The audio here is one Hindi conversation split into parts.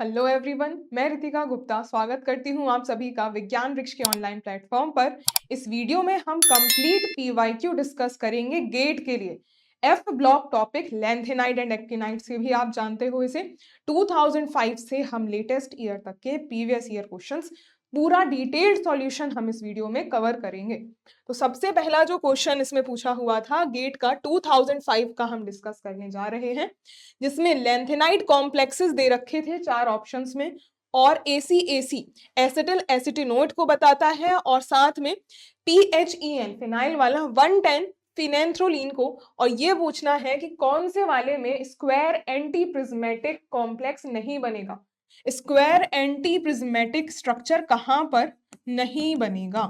हेलो एवरीवन, मैं रितिका गुप्ता स्वागत करती हूं आप सभी का विज्ञान वृक्ष के ऑनलाइन प्लेटफॉर्म पर। इस वीडियो में हम कंप्लीट पीवाईक्यू डिस्कस करेंगे गेट के लिए। F block topic lanthanide and actinide से भी आप जानते हो इसे। 2005 से हम लेटेस्ट ईयर तक के प्रीवियस ईयर क्वेश्चंस पूरा डिटेल्ड सॉल्यूशन हम इस वीडियो में कवर करेंगे। तो सबसे पहला जो क्वेश्चन इसमें पूछा हुआ था गेट का 2005 का हम डिस्कस करने जा रहे हैं, जिसमें लेंथेनाइड कॉम्प्लेक्सेस दे रखे थे 4 ऑप्शंस में और ACAC एसिटिल एसिटिनोइड को बताता है और साथ में PHEN फिनाइल वाला 110 फिनेंथ्रोलिन को। और ये पूछना है कि कौन से वाले में स्क्वायर एंटी प्रिज्मेटिक कॉम्प्लेक्स नहीं बनेगा। स्क्वायर एंटी प्रिज्मेटिक स्ट्रक्चर कहां पर नहीं बनेगा।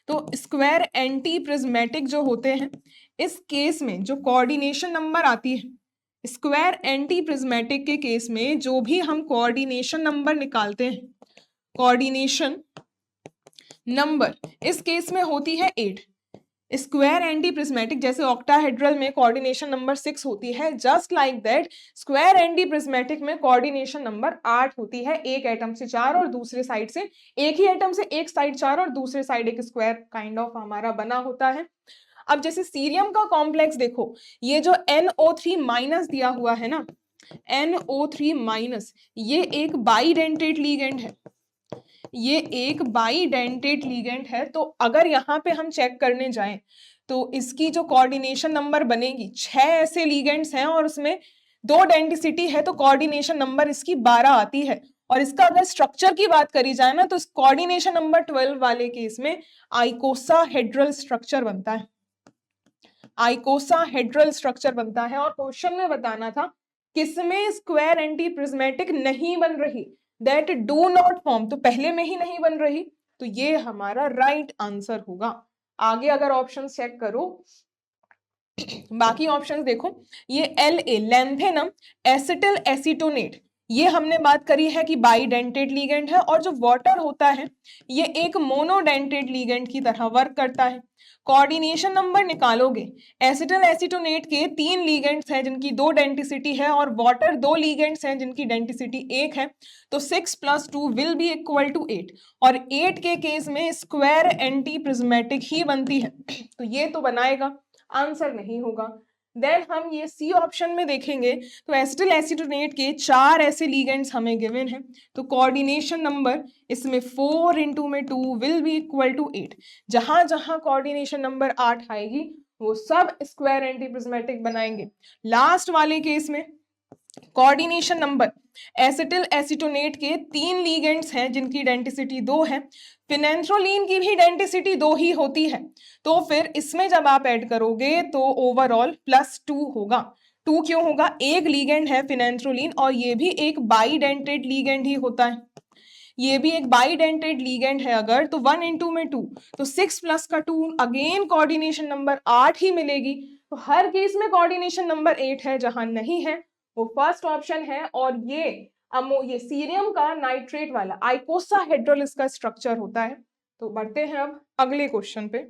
तो स्क्वायर एंटी प्रिज्मेटिक जो होते हैं इस केस में जो कोऑर्डिनेशन नंबर आती है, स्क्वायर एंटी प्रिज्मेटिक के केस में जो भी हम कोऑर्डिनेशन नंबर निकालते हैं, कोऑर्डिनेशन नंबर इस केस में होती है 8। स्क्वायर एंटी प्रिज्मेटिक जैसे ऑक्टाहेड्रल में कोऑर्डिनेशन नंबर 6 होती है, just like that square anti prismatic में कोऑर्डिनेशन नंबर 8 होती है। एक एटम से 4 और दूसरे साइड से एक ही एटम से एक साइड 4 और दूसरे साइड एक स्क्वायर काइंड ऑफ हमारा बना होता है। अब जैसे सीरियम का कॉम्प्लेक्स देखो, ये जो NO3 माइनस दिया हुआ है ना, NO3 माइनस, ये एक बाइडेंटेट लीगेंड है, ये एक बाइडेंटेट लीगेंड है। तो अगर यहाँ पे हम चेक करने जाएं तो इसकी जो कोऑर्डिनेशन नंबर बनेगी, 6 ऐसे लीगेंड्स हैं और उसमें 2 डेंटिसिटी है, तो कोऑर्डिनेशन नंबर इसकी 12 आती है। और इसका अगर स्ट्रक्चर की बात करी जाए ना तो इस कोऑर्डिनेशन नंबर 12 वाले केस में आइकोसाहेड्रल स्ट्रक्चर बनता है, आइकोसाहेड्रल स्ट्रक्चर बनता है। और क्वेश्चन में बताना था किसमें स्क्वायर एंटी प्रिज्मेटिक नहीं बन रही, दैट डू नॉट फॉर्म, तो पहले में ही नहीं बन रही, तो ये हमारा राइट आंसर होगा। आगे अगर ऑप्शन चेक करो, बाकी ऑप्शंस देखो, ये LA लेंथेनम एसिटिल एसीटोनेट, ये हमने बात करी है कि बाइडेंटेट लीगेंड है और जो वाटर होता है ये एक मोनोडेंटेट लीगेंड की तरह वर्क करता है। कोऑर्डिनेशन नंबर निकालोगे, एसिटिल एसीटोनेट के 3 लीगेंड्स हैं जिनकी 2 डेंटिसिटी है और वाटर 2 लीगेंड्स हैं जिनकी डेंटिसिटी 1 है, तो 6 + 2 विल बी इक्वल टू 8 और 8 के केस में स्क्वायर एंटी प्रिज्मेटिक ही बनती है, तो ये तो बनाएगा, आंसर नहीं होगा। देन हम ये सी ऑप्शन में देखेंगे तो एसिटिल एसीटोनेट के 4 ऐसे लीगेंड्स हमें गिवन है, तो कोऑर्डिनेशन नंबर इसमें 4 × 2 विल बी इक्वल टू 8। जहां जहां कोऑर्डिनेशन नंबर 8 आएगी वो सब स्क्वायर एंटी प्रिज्मेटिक बनाएंगे। लास्ट वाले केस में कोऑर्डिनेशन नंबर एसिटिल एसीटोनेट के 3 लीगेंड्स हैं जिनकी डेंटिसिटी 2 है, फिनेंथ्रोलिन की भी डेंटिसिटी 2 ही होती है, तो फिर इसमें जब आप ऐड करोगे तो ओवरऑल +2 होगा। 2 क्यों होगा, एक लीगेंड है फिनेंथ्रोलिन और ये भी एक बाइडेंटेट लीगेंड ही होता है, ये भी एक बाइडेंटेट लीगेंड है। अगर तो 1 × 2 तो 6 + 2 अगेन कोऑर्डिनेशन नंबर 8 ही मिलेगी, तो हर केस में कोऑर्डिनेशन नंबर 8 है, जहां नहीं है वो फर्स्ट ऑप्शन है। और ये सीरियम का नाइट्रेट वाला आइकोसाहेड्रल इसका स्ट्रक्चर होता है। तो बढ़ते हैं अब अगले क्वेश्चन पे।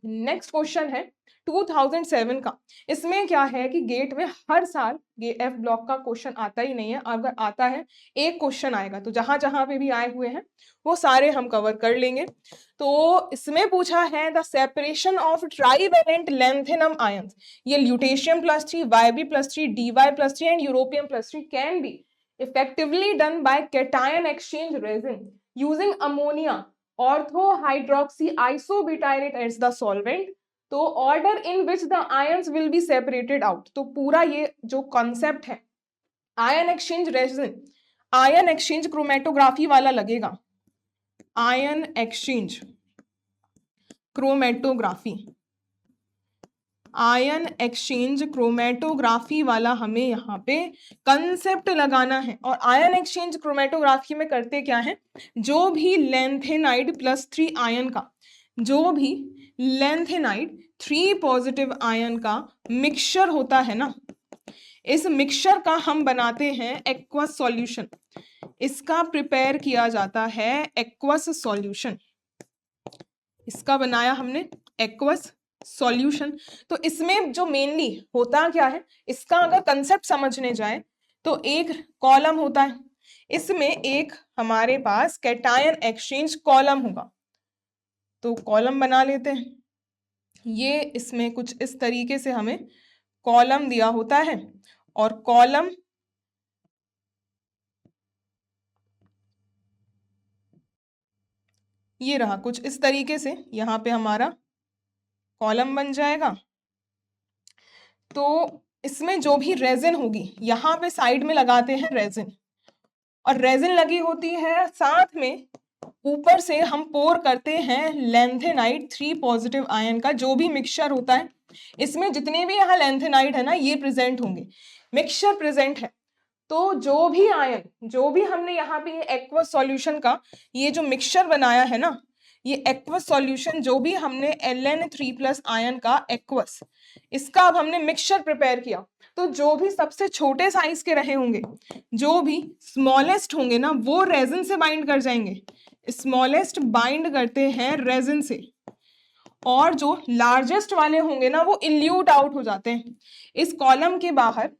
नेक्स्ट क्वेश्चन है 2007 का। इसमें क्या है कि गेट में हर साल ये एफ ब्लॉक का क्वेश्चन आता ही नहीं है, अगर आता है एक क्वेश्चन आएगा, तो जहां जहां पे भी आए हुए हैं वो सारे हम कवर कर लेंगे। तो इसमें पूछा है the separation of trivalent lanthanum ions, ये lutetium +3, Yb+3, Dy+3 and europium +3 can be effectively done by cation exchange resin using ammonia orthohydroxy isobutyrate as the solvent, तो order in which the ions will be separated out। तो पूरा ये जो कॉन्सेप्ट है ion exchange resin, ion exchange chromatography वाला लगेगा, ion exchange chromatography, ion exchange chromatography वाला हमें यहाँ पे कंसेप्ट लगाना है। और आयन एक्सचेंज क्रोमेटोग्राफी में करते क्या है, जो भी लेंथेनाइड +3 आयन का, जो भी लेंथेनाइड 3 पॉजिटिव आयन का मिक्सचर होता है ना, इस मिक्सचर का हम बनाते हैं एक्वस सॉल्यूशन, इसका प्रिपेयर किया जाता है एक्वस सॉल्यूशन, इसका बनाया हमने एक्वस सॉल्यूशन। तो इसमें जो मेनली होता क्या है, इसका अगर कंसेप्ट समझने जाए तो एक कॉलम होता है, इसमें एक हमारे पास कैटायन एक्सचेंज कॉलम होगा। तो कॉलम बना लेते हैं। ये इसमें कुछ इस तरीके से हमें कॉलम दिया होता है, और कॉलम ये रहा कुछ इस तरीके से, यहाँ पे हमारा कॉलम बन जाएगा। तो इसमें जो भी रेजिन होगी, यहाँ पे साइड में लगाते हैं रेजिन, और रेजिन लगी होती है, साथ में ऊपर से हम पोर करते हैं लैंथेनाइड 3 पॉजिटिव आयन का। जो भी मिक्सचर होता है, इसमें जितने भी यहाँ लैंथेनाइड है ना, ये प्रेजेंट होंगे, मिक्सचर प्रेजेंट है। तो जो भी आयन, जो भी हमने यहाँ पे एक्वस सॉल्यूशन का ये जो मिक्सचर बनाया है ना, ये एक्वस सॉल्यूशन जो भी हमने Ln3+ आयन का एक्वस, इसका अब हमने मिक्सचर प्रिपेयर किया, तो जो भी सबसे छोटे साइज के रहे होंगे, जो भी स्मॉलेस्ट होंगे ना, वो रेजिन से बाइंड कर जाएंगे। स्मॉलेस्ट बाइंड करते हैं रेजिन से, और जो लार्जेस्ट वाले होंगे ना, वो इल्यूट आउट हो जाते हैं। इस कॉलम के बाहर,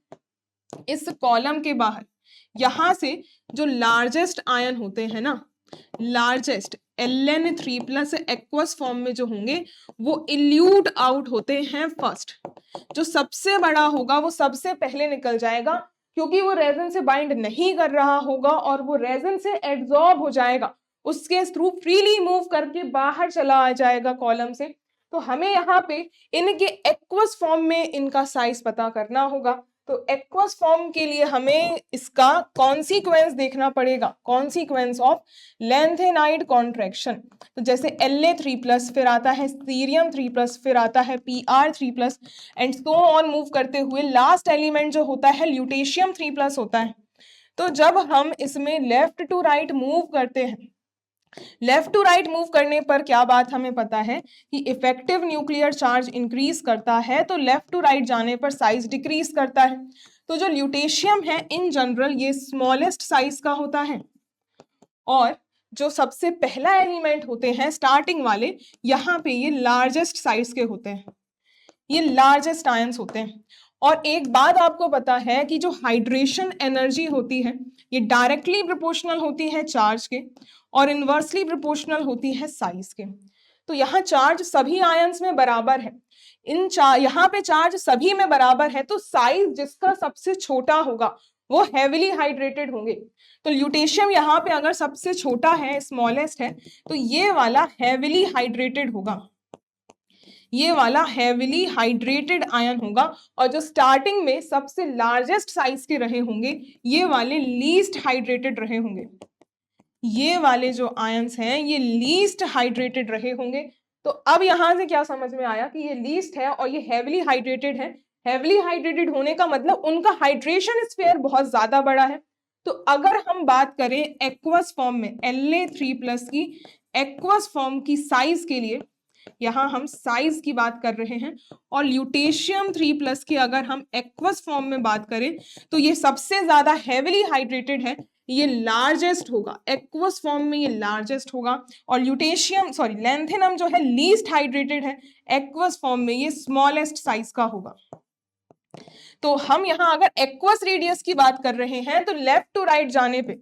इस कॉलम के बाहर यहां से जो लार्जेस्ट आयन होते हैं ना, लार्जेस्ट Ln3+ एक्वस फॉर्म में जो होंगे, वो इल्यूट आउट होते हैं फर्स्ट। जो सबसे बड़ा होगा वो सबसे पहले निकल जाएगा, क्योंकि वो रेजिन से बाइंड नहीं कर रहा होगा और वो रेजिन से एब्जॉर्ब हो जाएगा, उसके थ्रू फ्रीली मूव करके बाहर चला आ जाएगा कॉलम से। तो हमें यहाँ पे इनके एक्वस फॉर्म में इनका साइज पता करना होगा। तो एक्वस फॉर्म के लिए हमें इसका कॉन्सिक्वेंस देखना पड़ेगा, कॉन्सिक्वेंस ऑफ लैंथेनाइड कॉन्ट्रैक्शन। तो जैसे La3+, फिर आता है सीरियम 3+, फिर आता है Pr3+, and so on move करते हुए लास्ट एलिमेंट जो होता है ल्यूटेशियम 3+ होता है। तो जब हम इसमें लेफ्ट टू राइट मूव करते हैं, लेफ्ट टू राइट मूव करने पर क्या बात हमें पता है कि इफेक्टिव न्यूक्लियर चार्ज इंक्रीज करता है, तो लेफ्ट टू राइट जाने पर साइज डिक्रीज करता है। तो जो ल्यूटेशियम है इन जनरल ये स्मॉलेस्ट साइज का होता है, और जो सबसे पहला एलिमेंट होते हैं स्टार्टिंग वाले, यहाँ पे ये लार्जेस्ट साइज के होते हैं, ये लार्जेस्ट आयंस होते हैं। और एक बात आपको पता है कि जो हाइड्रेशन एनर्जी होती है, ये डायरेक्टली प्रोपोर्शनल होती है चार्ज के, और इनवर्सली प्रोपोर्शनल होती है साइज के। तो यहाँ चार्ज सभी आयंस में बराबर है, यहाँ पे चार्ज सभी में बराबर है, तो साइज जिसका सबसे छोटा होगा वो हेविली हाइड्रेटेड होंगे। तो ल्यूटेशियम यहाँ पे अगर सबसे छोटा है, स्मॉलेस्ट है, तो ये वाला हेविली हाइड्रेटेड होगा, ये वाला हेविली हाइड्रेटेड आयन होगा। और जो स्टार्टिंग में सबसे लार्जेस्ट साइज के रहे होंगे, ये वाले लीस्ट हाइड्रेटेड रहे होंगे, ये वाले जो आयंस हैं ये लीस्ट हाइड्रेटेड रहे होंगे। तो अब यहां से क्या समझ में आया कि ये लीस्ट है और ये हेविली हाइड्रेटेड है। हेविली हाइड्रेटेड होने का मतलब उनका हाइड्रेशन स्फीयर बहुत ज्यादा बड़ा है। तो अगर हम बात करें एक्वस फॉर्म में La3+ की एक्वस फॉर्म की साइज के लिए, यहाँ हम साइज की बात कर रहे हैं, और ल्यूटेशियम 3+ की अगर हम एक्वस फॉर्म में बात करें, तो ये सबसे ज्यादा हेविली हाइड्रेटेड है, ये लार्जेस्ट होगा, एक्वस फॉर्म में ये लार्जेस्ट होगा। और लैंथेनम जो है लीस्ट हाइड्रेटेड है, एक्वस फॉर्म में ये स्मॉलेस्ट साइज का होगा। तो हम यहाँ अगर एक्वस रेडियस की बात कर रहे हैं, तो लेफ्ट टू राइट जाने पे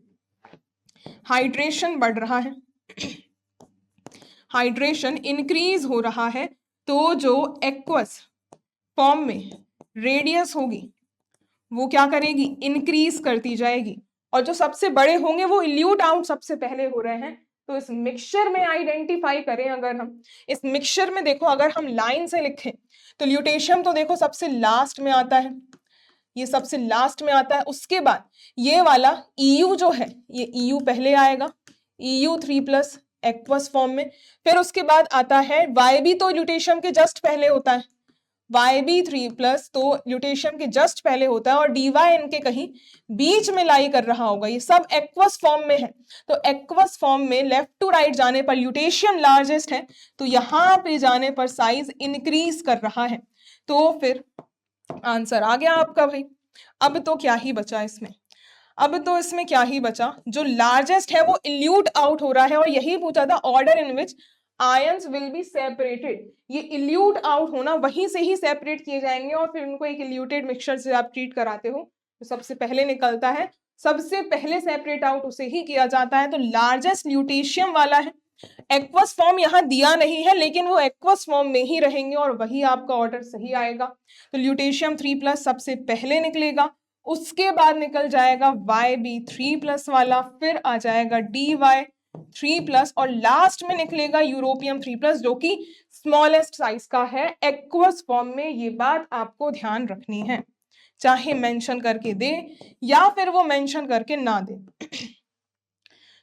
हाइड्रेशन बढ़ रहा है, हाइड्रेशन इंक्रीज हो रहा है, तो जो एक्वस फॉर्म में रेडियस होगी वो क्या करेगी, इंक्रीज करती जाएगी। और जो सबसे बड़े होंगे वो इल्यूट आउट सबसे पहले हो रहे हैं। तो इस मिक्सचर में आइडेंटिफाई करें, अगर हम इस मिक्सचर में देखो, अगर हम लाइन से लिखें, तो ल्यूटेशियम तो देखो सबसे लास्ट में आता है, ये सबसे लास्ट में आता है। उसके बाद ये वाला EU जो है, ये EU पहले आएगा, EU3+ एक्वस फॉर्म में। फिर उसके बाद आता है YB, तो ल्यूटेशियम के जस्ट पहले होता है, YB3+ तो ल्यूटेशियम के जस्ट पहले होता है, और DY इनके कहीं बीच में लाई कर रहा होगा। ये सब एक्वस फॉर्म में है। तो एक्वस फॉर्म में लेफ्ट टू राइट जाने पर ल्यूटेशियम लार्जेस्ट है, तो यहाँ पे जाने पर साइज इंक्रीज कर रहा है। तो फिर आंसर आ गया आपका भाई। अब तो क्या ही बचा इसमें, अब तो इसमें क्या ही बचा, जो लार्जेस्ट है वो इल्यूट आउट हो रहा है, और यही पूछा था order in which ions will be separated. ये इल्यूट आउट होना, वहीं से ही सेपरेट किए जाएंगे, और फिर उनको एक इल्यूटेड मिक्सचर से आप ट्रीट कराते हो, तो सबसे पहले निकलता है, सबसे पहले सेपरेट आउट उसे ही किया जाता है। तो लार्जेस्ट ल्यूटेशियम वाला है। एक्वस फॉर्म यहाँ दिया नहीं है, लेकिन वो एक्वस फॉर्म में ही रहेंगे और वही आपका ऑर्डर सही आएगा। तो ल्यूटेशियम 3+ सबसे पहले निकलेगा, उसके बाद निकल जाएगा YB3+ वाला, फिर आ जाएगा DY3+, और लास्ट में निकलेगा यूरोपियम 3+, जो कि स्मॉलेस्ट साइज का है एक्वस फॉर्म में। ये बात आपको ध्यान रखनी है, चाहे मेंशन करके दे या फिर वो मेंशन करके ना दे।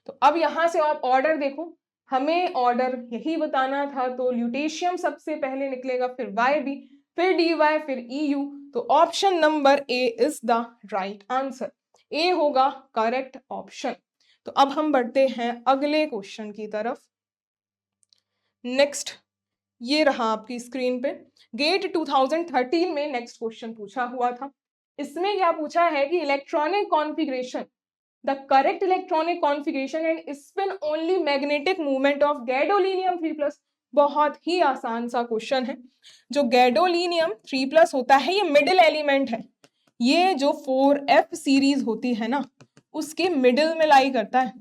तो अब यहां से आप ऑर्डर देखो, हमें ऑर्डर यही बताना था। तो ल्यूटेशियम सबसे पहले निकलेगा, फिर YB, फिर DY, फिर EU। तो option number A is the right answer. A होगा करेक्ट ऑप्शन। तो अब हम बढ़ते हैं अगले क्वेश्चन की तरफ। नेक्स्ट ये रहा आपकी स्क्रीन पे, गेट 2013 में नेक्स्ट क्वेश्चन पूछा हुआ था। इसमें क्या पूछा है कि electronic configuration, the correct electronic configuration and spin only magnetic movement of gadolinium 3+। बहुत ही आसान सा क्वेश्चन है। जो गैडोलीनियम 3+ होता है, ये मिडिल एलिमेंट है। ये जो 4f सीरीज होती है ना, उसके मिडिल में लाई करता है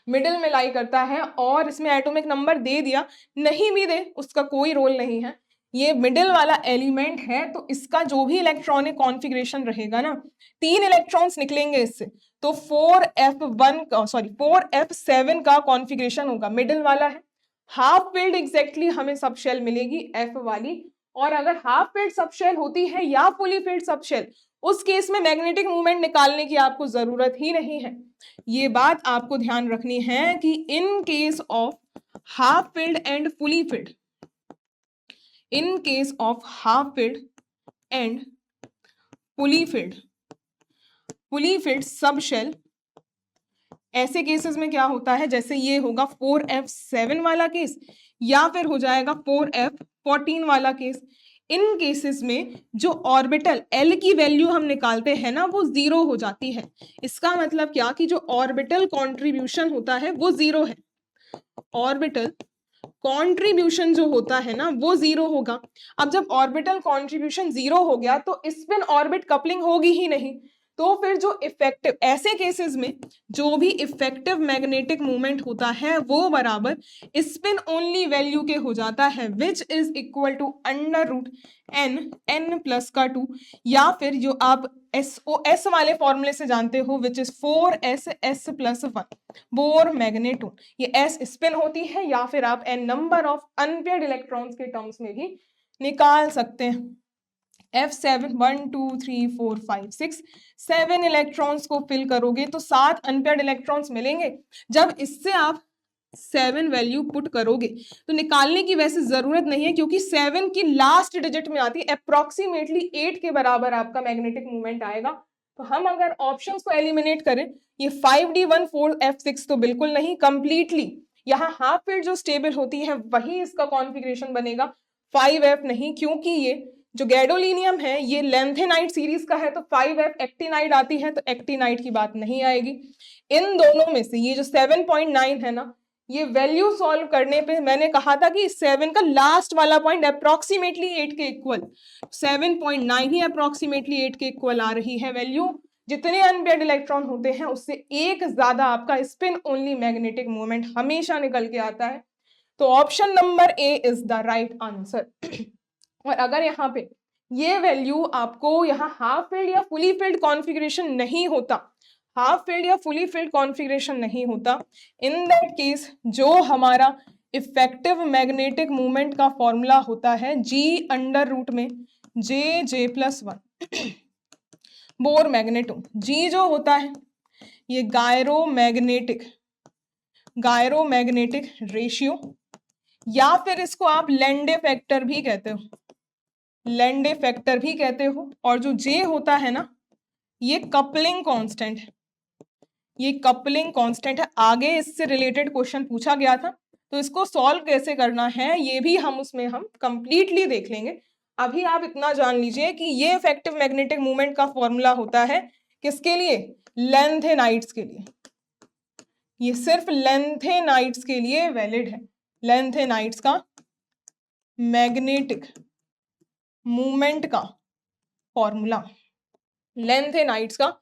मिडिल में लाई करता है। और इसमें एटॉमिक नंबर दे दिया, नहीं भी दे उसका कोई रोल नहीं है, ये मिडिल वाला एलिमेंट है। तो इसका जो भी इलेक्ट्रॉनिक कॉन्फ़िगरेशन रहेगा ना, 3 इलेक्ट्रॉन्स निकलेंगे इससे। तो 4f7 का कॉन्फ़िगरेशन होगा, मिडिल वाला है। हाफ फिल्ड एग्जैक्टली हमें सब शेल मिलेगी f वाली। और अगर हाफ फिल्ड सब शेल होती है या फुली फिल्ड सब शेल, उस केस में मैग्नेटिक मूवमेंट निकालने की आपको जरूरत ही नहीं है। ये बात आपको ध्यान रखनी है कि in case of half filled and fully filled, in case of half filled and fully filled subshell, ऐसे केसेस में क्या होता है, जैसे ये होगा 4f7 वाला केस, या फिर हो जाएगा 4f14 वाला केस। इन केसेस में जो ऑर्बिटल L की वैल्यू हम निकालते हैं ना, वो 0 हो जाती है। इसका मतलब क्या कि जो ऑर्बिटल कॉन्ट्रीब्यूशन होता है वो 0 है। ऑर्बिटल कॉन्ट्रीब्यूशन जो होता है ना, वो 0 होगा। अब जब ऑर्बिटल कॉन्ट्रीब्यूशन 0 हो गया, तो स्पिन ऑर्बिट कपलिंग होगी ही नहीं। तो फिर जो इफेक्टिव, ऐसे केसेस में जो भी इफेक्टिव मैग्नेटिक मूवमेंट होता है वो बराबर स्पिन ओनली वैल्यू के हो जाता है, which is equal to n+2, या फिर जो आप SOS वाले फॉर्मूले से जानते हो, which is 4s+1 bore magneton. ये s स्पिन होती है, या फिर आप n number of unpaired electrons के टर्म्स में भी निकाल सकते हैं। F7 1 2 3 4 5 6 7 इलेक्ट्रॉन्स को फिल करोगे तो 7 अनपेयर्ड इलेक्ट्रॉन्स मिलेंगे। जब इससे आप 7 वैल्यू पुट करोगे तो निकालने की वैसे जरूरत नहीं है, क्योंकि 7 की लास्ट डिजिट में आती है, अप्रोक्सीमेटली 8 के बराबर आपका मैग्नेटिक मूवमेंट आएगा। तो हम अगर ऑप्शंस को एलिमिनेट करें, ये 5d1 4f6 तो बिल्कुल नहीं, कंप्लीटली यहाँ हाफ फील्ड जो स्टेबल होती है वही इसका कॉन्फ़िगरेशन बनेगा, 5f नहीं, क्योंकि ये जो गैडोलीनियम है ये लेंथेनाइट सीरीज का है। तो 5f एक्टिनाइट आती है, तो एक्टिनाइट की बात नहीं आएगी। इन दोनों में से ये जो 7.9 है ना, ये वैल्यू सॉल्व करने पे मैंने कहा था कि 7 का लास्ट वाला पॉइंट अप्रोक्सीमेटली 8 के इक्वल, 7.9 ही अप्रोक्सीमेटली 8 के इक्वल आ रही है वैल्यू। जितने अनपेयर्ड इलेक्ट्रॉन होते हैं उससे एक ज्यादा आपका स्पिन ओनली मैग्नेटिक मूवमेंट हमेशा निकल के आता है। तो option number A is the right answer. और अगर यहाँ पे ये वैल्यू आपको यहाँ हाफ फील्ड या फुली फील्ड कॉन्फ़िगरेशन नहीं होता, हाफ फील्ड या फुली फील्ड कॉन्फ़िगरेशन नहीं होता, इन दैट केस जो हमारा इफेक्टिव मैग्नेटिक मूवमेंट का फॉर्मूला होता है G में J+1 बोर मैग्नेटो। G जो होता है ये गायरोमैग्नेटिक रेशियो, या फिर इसको आप लेंडे फैक्टर भी कहते हो, लेंडे फैक्टर भी कहते हो। और जो J होता है ना, ये कपलिंग कांस्टेंट है, ये कपलिंग कांस्टेंट है। आगे इससे रिलेटेड क्वेश्चन पूछा गया था, तो इसको सॉल्व कैसे करना है ये भी हम कंप्लीटली देख लेंगे। अभी आप इतना जान लीजिए कि ये इफेक्टिव मैग्नेटिक मूवमेंट का फॉर्मूला होता है किसके लिए, लेंथेनाइट्स के लिए। ये सिर्फ लेंथेनाइट्स के लिए वैलिड है, लेंथेनाइट्स का मैग्नेटिक मूवमेंट का फॉर्मूला। लेंथेनाइट्स का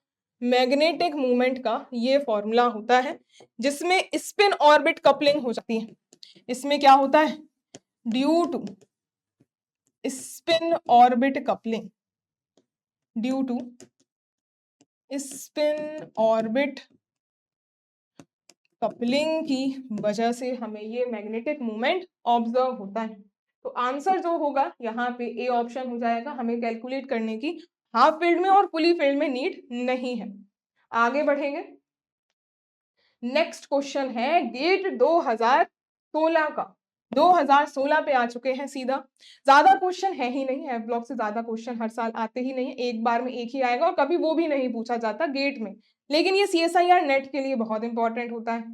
मैग्नेटिक मूवमेंट का ये फॉर्मूला होता है, जिसमें स्पिन ऑर्बिट कपलिंग हो जाती है। इसमें क्या होता है, due to spin orbit coupling, due to spin orbit coupling की वजह से हमें ये मैग्नेटिक मूवमेंट ऑब्जर्व होता है। तो आंसर जो होगा यहाँ पे ए ऑप्शन हो जाएगा। हमें कैलकुलेट करने की हाफ फील्ड में और फुली फील्ड में नीड नहीं है। आगे बढ़ेंगे। नेक्स्ट क्वेश्चन है गेट 2016 का। 2016 पे आ चुके हैं सीधा। ज्यादा क्वेश्चन है ही नहीं, एफ ब्लॉक से ज्यादा क्वेश्चन हर साल आते ही नहीं, एक बार में एक ही आएगा और कभी वो भी नहीं पूछा जाता गेट में, लेकिन ये CSIR नेट के लिए बहुत इंपॉर्टेंट होता है।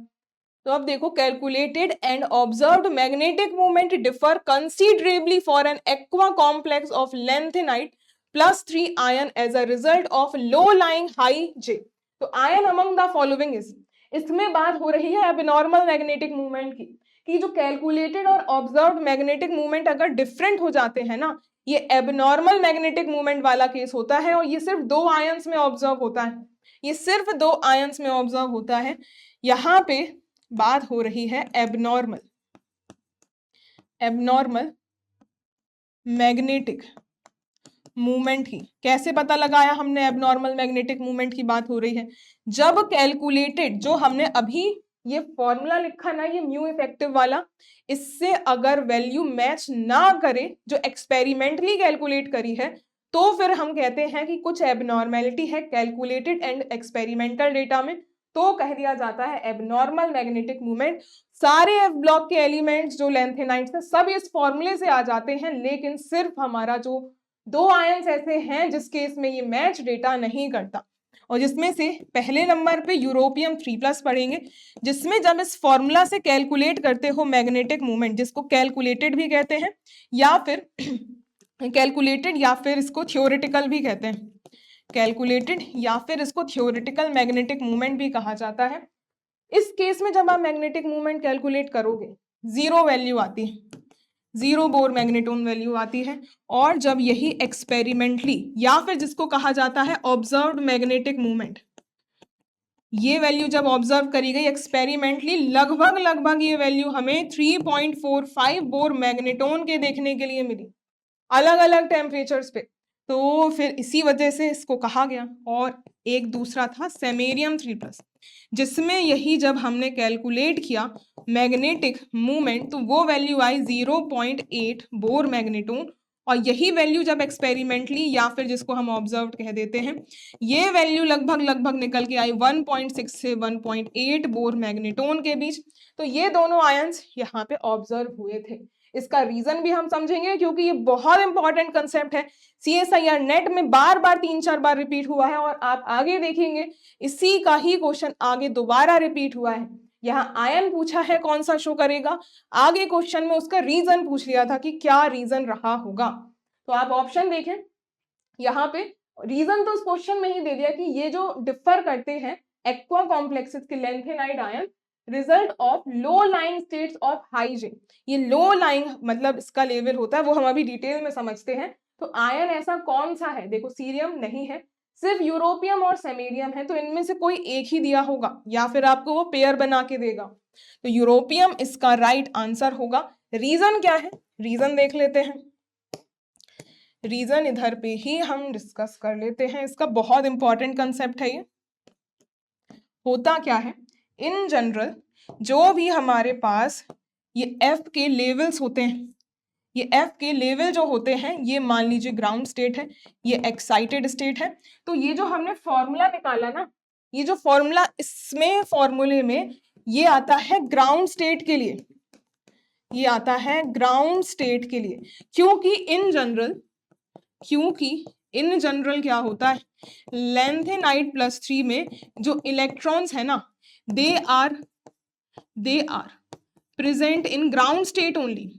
तो अब देखो, calculated and observed magnetic movement differ considerably for an aqua complex of lanthanide +3 ion as a result of low lying high J. तो ion among the following is, इसमें बात हो रही है एबनॉर्मल मैग्नेटिक मूवमेंट की, कि जो कैलकुलेटेड और ऑब्जर्व्ड मैग्नेटिक मूवमेंट अगर डिफरेंट हो जाते हैं ना, ये एबनॉर्मल मैग्नेटिक मूवमेंट वाला केस होता है, और ये सिर्फ 2 आयंस में ऑब्जर्व होता है, ये सिर्फ 2 आयंस में ऑब्जर्व होता है। यहाँ पे बात हो रही है एबनॉर्मल मैग्नेटिक मूवमेंट की। कैसे पता लगाया हमने एबनॉर्मल मैग्नेटिक मूवमेंट की बात हो रही है, जब कैलकुलेटेड, जो हमने अभी ये फॉर्मूला लिखा ना, ये म्यू इफेक्टिव वाला, इससे अगर वैल्यू मैच ना करे जो एक्सपेरिमेंटली कैलकुलेट करी है, तो फिर हम कहते हैं कि कुछ एबनॉर्मेलिटी है कैलकुलेटेड एंड एक्सपेरिमेंटल डेटा में, तो कह दिया जाता है एबनॉर्मल मैग्नेटिक मूवमेंट। सारे एफ ब्लॉक के एलिमेंट्स जो लेंथेनाइट्स हैं सब इस फॉर्मूले से आ जाते हैं, लेकिन सिर्फ हमारा जो 2 आयंस ऐसे हैं जिस केस में ये मैच डेटा नहीं करता, और जिसमें से पहले नंबर पे यूरोपियम 3+ पढ़ेंगे, जिसमें जब इस फॉर्मूला से कैलकुलेट करते हो मैग्नेटिक मूवमेंट, जिसको कैलकुलेटेड भी कहते हैं या फिर कैलकुलेटेड या फिर इसको थ्योरेटिकल भी कहते हैं, कैलकुलेटेड या फिर इसको थ्योरेटिकल मैग्नेटिक मूवमेंट भी कहा जाता है। इस केस में जब आप मैग्नेटिक मूवमेंट कैलकुलेट करोगे, 0 वैल्यू आती है, 0 बोर मैग्नेटोन वैल्यू आती है, और जब यही एक्सपेरिमेंटली या फिर जिसको कहा जाता है ऑब्जर्व्ड मैग्नेटिक मूवमेंट, ये वैल्यू जब ऑब्जर्व करी गई एक्सपेरिमेंटली, लगभग ये वैल्यू हमें 3.45 बोर मैग्नेटोन के देखने के लिए मिली, अलग अलग टेम्परेचर्स पे। तो फिर इसी वजह से इसको कहा गया। और एक दूसरा था सेमेरियम 3+, जिसमें यही जब हमने कैलकुलेट किया मैग्नेटिक मूवमेंट, तो वो वैल्यू आई 0.8 बोर मैग्नेटोन, और यही वैल्यू जब एक्सपेरिमेंटली या फिर जिसको हम ऑब्जर्व कह देते हैं, ये वैल्यू लगभग निकल के आई 1.6 से 1.8 बोर मैग्नेटोन के बीच। तो ये दोनों आयंस यहाँ पे ऑब्जर्व हुए थे। इसका रीजन भी हम समझेंगे, क्योंकि ये बहुत इंपॉर्टेंट कंसेप्ट है, CSIR नेट में बार बार 3-4 बार रिपीट हुआ है, और आप आगे देखेंगे इसी का ही क्वेश्चन आगे दोबारा रिपीट हुआ है। यहाँ आयन पूछा है कौन सा शो करेगा, आगे क्वेश्चन में उसका रीजन पूछ लिया था कि क्या रीजन रहा होगा। तो आप ऑप्शन देखें, यहाँ पे रीजन तो उस क्वेश्चन में ही दे दिया कि ये जो डिफर करते हैं एक्वा कॉम्प्लेक्सेस के lanthanide ion, result of low lying states of high J. ये लो लाइंग मतलब इसका लेवल होता है, वो हम अभी डिटेल में समझते हैं। तो आयन ऐसा कौन सा है, देखो सीरियम नहीं है, सिर्फ यूरोपियम और सेमेरियम है, तो इनमें से कोई एक ही दिया होगा या फिर आपको वो पेयर बना के देगा। तो यूरोपियम इसका राइट आंसर होगा। रीजन क्या है, रीजन देख लेते हैं। रीजन इधर पे ही हम डिस्कस कर लेते हैं, इसका बहुत इंपॉर्टेंट कंसेप्ट है ये। होता क्या है, इन जनरल जो भी हमारे पास ये एफ के लेवल्स होते हैं, ये एफ के लेवल जो होते हैं, ये मान लीजिए ग्राउंड स्टेट है, ये एक्साइटेड स्टेट है। तो ये जो हमने फॉर्मूला निकाला ना, ये जो फॉर्मूला, इसमें फॉर्मूले में ये आता है ग्राउंड स्टेट के लिए, ये आता है ग्राउंड स्टेट के लिए, क्योंकि इन जनरल क्या होता है, लेंथेनाइट +3 में जो इलेक्ट्रॉन्स है ना, they are present in ground state only,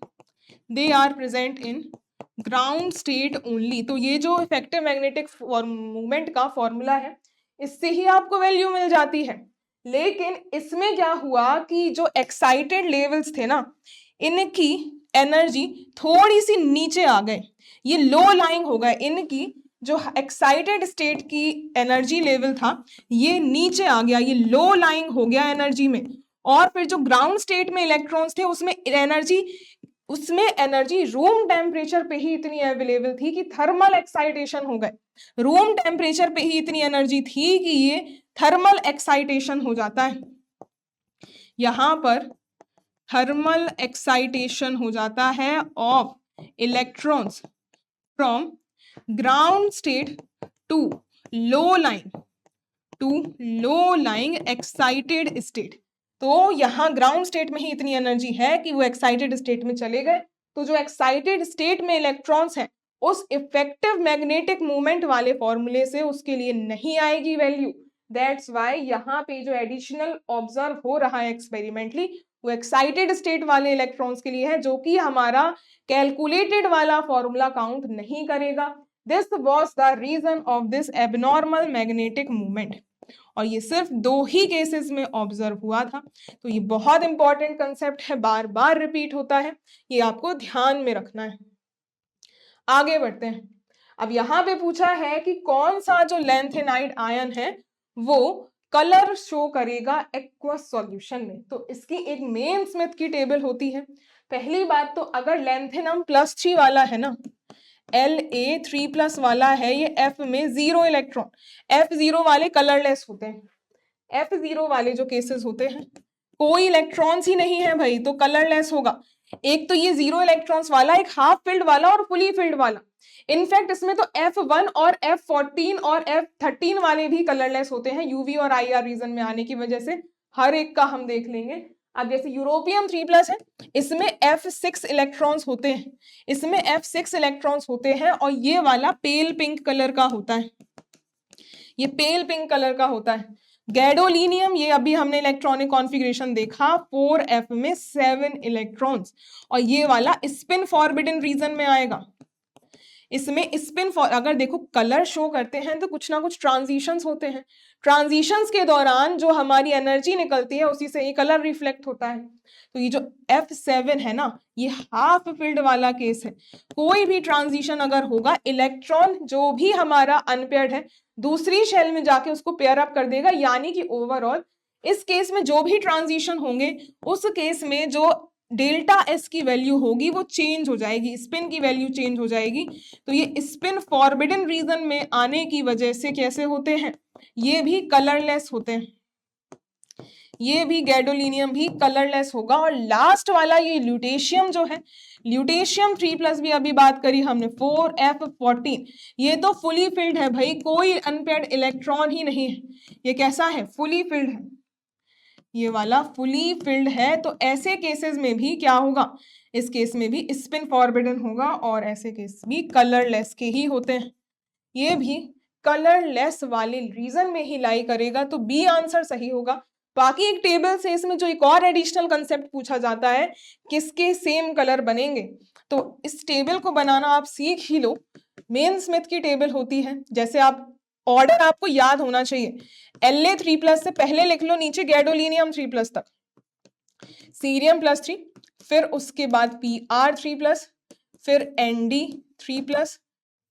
they are present in ground state only. तो ये जो इफेक्टिव मैग्नेटिक मूवमेंट का फॉर्मूला है, इससे ही आपको वैल्यू मिल जाती है। लेकिन इसमें क्या हुआ कि जो एक्साइटेड लेवल्स थे ना, इनकी एनर्जी थोड़ी सी नीचे आ गए, ये लो लाइंग हो गए, इनकी जो एक्साइटेड स्टेट की एनर्जी लेवल था ये नीचे आ गया, ये लो लाइंग हो गया एनर्जी में। और फिर जो ग्राउंड स्टेट में इलेक्ट्रॉन्स थे उसमें एनर्जी रूम टेम्परेचर पे ही इतनी अवेलेबल थी कि थर्मल एक्साइटेशन हो गए। रूम टेम्परेचर पे ही इतनी एनर्जी थी कि ये थर्मल एक्साइटेशन हो जाता है। यहां पर थर्मल एक्साइटेशन हो जाता है of electrons from ground state to low lying excited state. तो यहां ग्राउंड स्टेट में ही इतनी एनर्जी है कि वो एक्साइटेड स्टेट में चले गए। तो जो एक्साइटेड स्टेट में इलेक्ट्रॉन्स हैं उस इफेक्टिव मैग्नेटिक मूवमेंट वाले फॉर्मूले से उसके लिए नहीं आएगी वैल्यू। दैट्स वाई यहाँ पे जो एडिशनल ऑब्जर्व हो रहा है एक्सपेरिमेंटली वो एक्साइटेड स्टेट वाले इलेक्ट्रॉन्स के लिए है, जो कि हमारा कैलकुलेटेड वाला फॉर्मूला काउंट नहीं करेगा। This was the reason of this abnormal magnetic movement. और ये सिर्फ 2 ही केसेस में ऑब्जर्व हुआ था। तो ये बहुत इंपॉर्टेंट कंसेप्ट है, बार बार रिपीट होता है, ये आपको ध्यान में रखना है। आगे बढ़ते हैं। अब यहाँ पे पूछा है कि कौन सा जो लैंथेनाइड आयन है वो कलर शो करेगा एक्वस सॉल्यूशन में। तो इसकी एक मेन स्मिथ की टेबल होती है। पहली बात तो अगर लैंथेनम +3 वाला है ना, La3+ वाला है, ये F में 0 इलेक्ट्रॉन, F0 वाले कलरलेस होते हैं। F0 वाले जो केसेस होते हैं कोई इलेक्ट्रॉन्स ही नहीं है भाई, तो कलरलेस होगा। एक तो ये 0 इलेक्ट्रॉन्स वाला, एक हाफ फिल्ड वाला और फुली फिल्ड वाला। इनफैक्ट इसमें तो F1 और F14 और F13 वाले भी कलरलेस होते हैं यूवी और IR रीजन में आने की वजह से। हर एक का हम देख लेंगे। अब जैसे यूरोपियम 3+ है, इसमें F6 इलेक्ट्रॉन्स होते हैं, इसमें F6 इलेक्ट्रॉन्स होते हैं और ये वाला पेल पिंक कलर का होता है, ये पेल पिंक कलर का होता है। गैडोलिनियम, ये अभी हमने इलेक्ट्रॉनिक कॉन्फ़िगरेशन देखा, 4F में 7 इलेक्ट्रॉन्स और ये वाला स्पिन फॉरबिडन रीजन में आएगा। इसमें स्पिन अगर देखो कलर शो करते हैं तो कुछ ना कुछ ट्रांजिशंस होते हैं, ट्रांजिशंस के दौरान जो हमारी एनर्जी निकलती है उसी से ये कलर रिफ्लेक्ट होता है। तो ये जो F7 है ना, ये हाफ फील्ड वाला केस है। कोई भी ट्रांजिशन अगर होगा, इलेक्ट्रॉन जो भी हमारा अनपेयर्ड है दूसरी शेल में जाके उसको पेयर अप कर देगा, यानी कि ओवरऑल इस केस में जो भी ट्रांजिशन होंगे उस केस में जो डेल्टा एस की वैल्यू होगी वो चेंज हो जाएगी, स्पिन की वैल्यू चेंज हो जाएगी। तो ये स्पिन फॉरबिडन रीजन में आने की वजह से कैसे होते हैं, ये भी कलरलेस होते हैं, ये भी गैडोलिनियम भी कलरलेस होगा। और लास्ट वाला ये ल्यूटेशियम जो है, ल्यूटेशियम 3+ भी अभी बात करी हमने, 4F14, ये तो फुली फिल्ड है भाई, कोई अनपेयर्ड इलेक्ट्रॉन ही नहीं है। ये कैसा है, फुली फिल्ड है, ये वाला फुली फिल्ड है। तो ऐसे केसेस में भी क्या होगा, इस केस में भी स्पिन फॉरबिडन होगा और ऐसे केस भी कलरलेस के ही होते हैं। ये भी कलरलेस वाले रीजन में ही लाई करेगा, तो बी आंसर सही होगा। बाकी एक टेबल से इसमें जो एक और एडिशनल कंसेप्ट पूछा जाता है, किसके सेम कलर बनेंगे, तो इस टेबल को बनाना आप सीख ही लो। मेन स्मिथ की टेबल होती है, जैसे आप ऑर्डर आपको याद होना चाहिए, La3+ से पहले लिख लो नीचे गैडोलिनियम 3+ तक, सीरियम +3, फिर उसके बाद Pr3+, फिर Nd3+,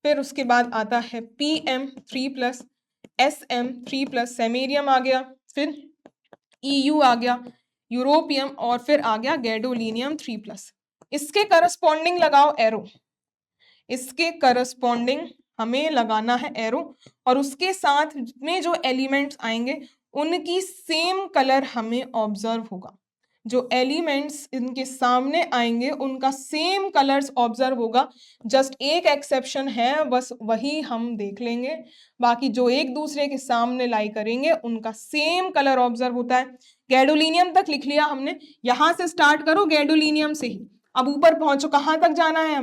फिर उसके बाद आता है Pm3+, Sm3+, सेमेरियम आ गया, फिर Eu आ गया, यूरोपियम, और फिर आ गया गैडोलिनियम 3+। इसके करस्पॉन्डिंग लगाओ एरो, इसके करस्पॉन्डिंग हमें लगाना है एरो, और उसके साथ में जो एलिमेंट्स आएंगे उनकी सेम कलर हमें ऑब्जर्व होगा। जो एलिमेंट्स इनके सामने आएंगे उनका सेम कलर्स ऑब्जर्व होगा। जस्ट एक एक्सेप्शन है, बस वही हम देख लेंगे, बाकी जो एक दूसरे के सामने लाई करेंगे उनका सेम कलर ऑब्जर्व होता है। गैडोलिनियम तक लिख लिया हमने, यहां से स्टार्ट करो गैडोलिनियम से ही, अब ऊपर पहुंचो, कहां तक जाना है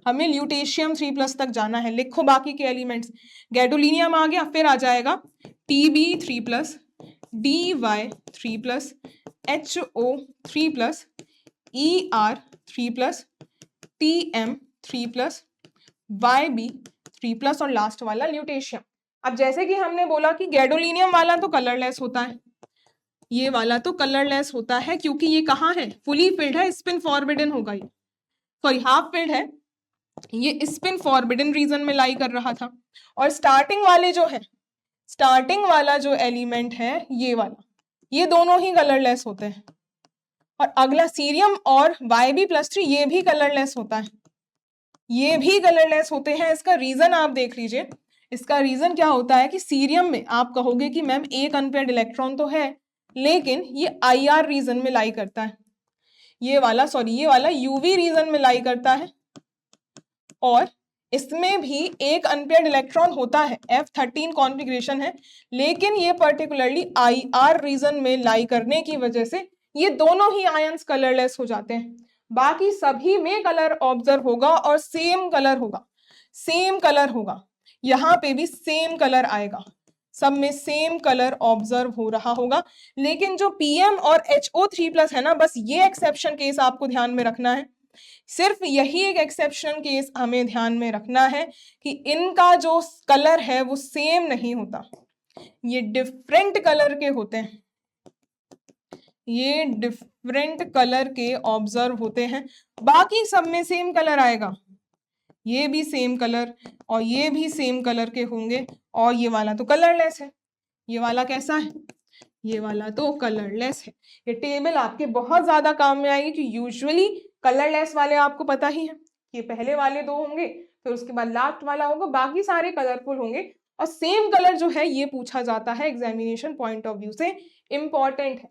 हमें ल्यूटेशियम 3+ तक जाना है। लिखो बाकी के एलिमेंट्स, गैडोलिनियम आ गया, फिर आ जाएगा Tb3+, Dy3+, HO3+, Er3+, Tm3+, Yb3+, और लास्ट वाला ल्यूटेशियम। अब जैसे कि हमने बोला कि गैडोलिनियम वाला तो कलरलेस होता है, ये वाला तो कलरलेस होता है क्योंकि ये कहाँ है, फुली फिल्ड है, स्पिन फॉरबिडन होगा ये, सॉरी हाफ फिल्ड है, ये स्पिन फॉरबिडन रीजन में लाई कर रहा था। और स्टार्टिंग वाले जो है, स्टार्टिंग वाला जो एलिमेंट है ये वाला, ये दोनों ही कलरलेस होते हैं। और अगला सीरियम और YB+3 ये भी कलरलेस होता है, ये भी कलरलेस होते हैं। इसका रीजन आप देख लीजिए, इसका रीजन क्या होता है कि सीरियम में आप कहोगे कि मैम एक अनपेयर्ड इलेक्ट्रॉन तो है, लेकिन ये IR रीजन में लाई करता है, ये वाला UV रीजन में लाई करता है। और इसमें भी एक अनपेयर्ड इलेक्ट्रॉन होता है, F13 कॉन्फ़िगरेशन है, लेकिन ये पर्टिकुलरली IR रीजन में लाई करने की वजह से ये दोनों ही आयंस कलरलेस हो जाते हैं। बाकी सभी में कलर ऑब्जर्व होगा और सेम कलर होगा, सेम कलर होगा, यहाँ पे भी सेम कलर आएगा, सब में सेम कलर ऑब्जर्व हो रहा होगा। लेकिन जो PM और HO3+ है ना, बस ये एक्सेप्शन केस आपको ध्यान में रखना है, सिर्फ यही एक एक्सेप्शन केस हमें ध्यान में रखना है कि इनका जो कलर है वो सेम नहीं होता, ये डिफरेंट कलर के होते हैं, ये डिफरेंट कलर के ऑब्जर्व होते हैं। बाकी सब में सेम कलर आएगा, ये भी सेम कलर और ये भी सेम कलर के होंगे। और ये वाला तो कलरलेस है, ये वाला कैसा है, ये वाला तो कलरलेस है। ये टेबल आपके बहुत ज्यादा काम में आएगी कि यूजुअली कलरलेस वाले आपको पता ही है, ये पहले वाले दो होंगे, फिर उसके बाद लास्ट वाला होगा, बाकी सारे कलरफुल होंगे। और सेम कलर जो है ये पूछा जाता है एग्जामिनेशन पॉइंट ऑफ व्यू से, इंपॉर्टेंट है।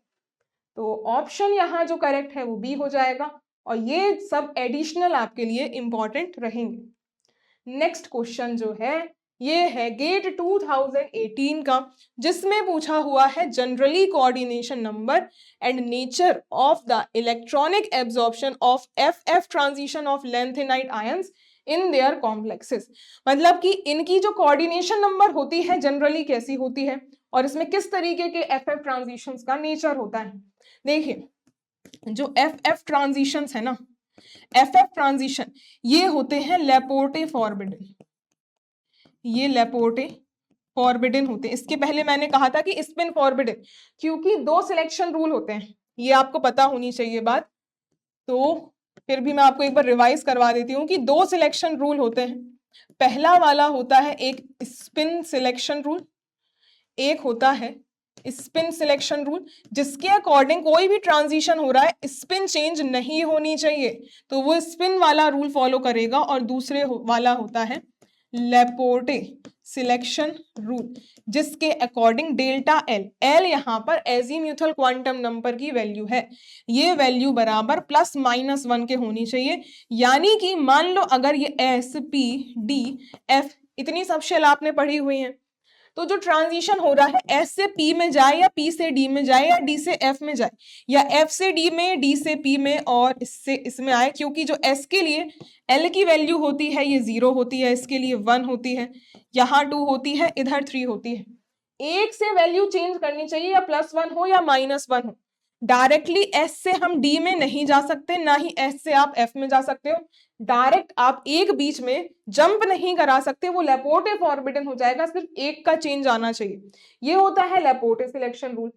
तो ऑप्शन यहाँ जो करेक्ट है वो बी हो जाएगा, और ये सब एडिशनल आपके लिए इंपॉर्टेंट रहेंगे। नेक्स्ट क्वेश्चन जो है ये है गेट 2018 का, जिसमें पूछा हुआ है generally coordination number and nature of the electronic absorption of FF transition of lanthanide ions in their complexes. मतलब कि इनकी जो कोऑर्डिनेशन नंबर होती है जनरली कैसी होती है, और इसमें किस तरीके के FF ट्रांजिशंस का नेचर होता है। देखिए जो FF ट्रांजिशंस है ना, FF ट्रांजिशन ये होते हैं लेपोर्टे फॉरबिडन, ये लेपोर्टे फॉरबिडन होते हैं। इसके पहले मैंने कहा था कि स्पिन फॉरबिडन, क्योंकि दो सिलेक्शन रूल होते हैं, ये आपको पता होनी चाहिए बात, तो फिर भी मैं आपको एक बार रिवाइज करवा देती हूँ कि दो सिलेक्शन रूल होते हैं। पहला वाला होता है एक स्पिन सिलेक्शन रूल, एक होता है स्पिन सिलेक्शन रूल, जिसके अकॉर्डिंग कोई भी ट्रांजिशन हो रहा है स्पिन चेंज नहीं होनी चाहिए, तो वो स्पिन वाला रूल फॉलो करेगा। और दूसरे वाला होता है लेपोर्टे सिलेक्शन रूल, जिसके अकॉर्डिंग डेल्टा एल यहाँ पर एजीम्यूथल क्वांटम नंबर की वैल्यू है, ये वैल्यू बराबर +-1 के होनी चाहिए। यानी कि मान लो अगर ये S, P, D, F इतनी सब शेल आपने पढ़ी हुई है, तो जो ट्रांजिशन हो रहा है S से P में जाए या P से D में जाए या D से F में जाए या F से D में, D से P में और इससे इसमें आए, क्योंकि जो S के लिए L की वैल्यू होती है ये 0 होती है, इसके लिए 1 होती है, यहाँ 2 होती है, इधर 3 होती है। एक से वैल्यू चेंज करनी चाहिए, या +1 हो या -1 हो। डायरेक्टली S से हम D में नहीं जा सकते, ना ही S से आप F में जा सकते हो। डायरेक्ट आप एक बीच में जंप नहीं करा सकते, वो लेपोर्टे फॉरबिडन हो जाएगा, सिर्फ एक का चेंज आना चाहिए। ये होता है लेपोर्टे सिलेक्शन रूल।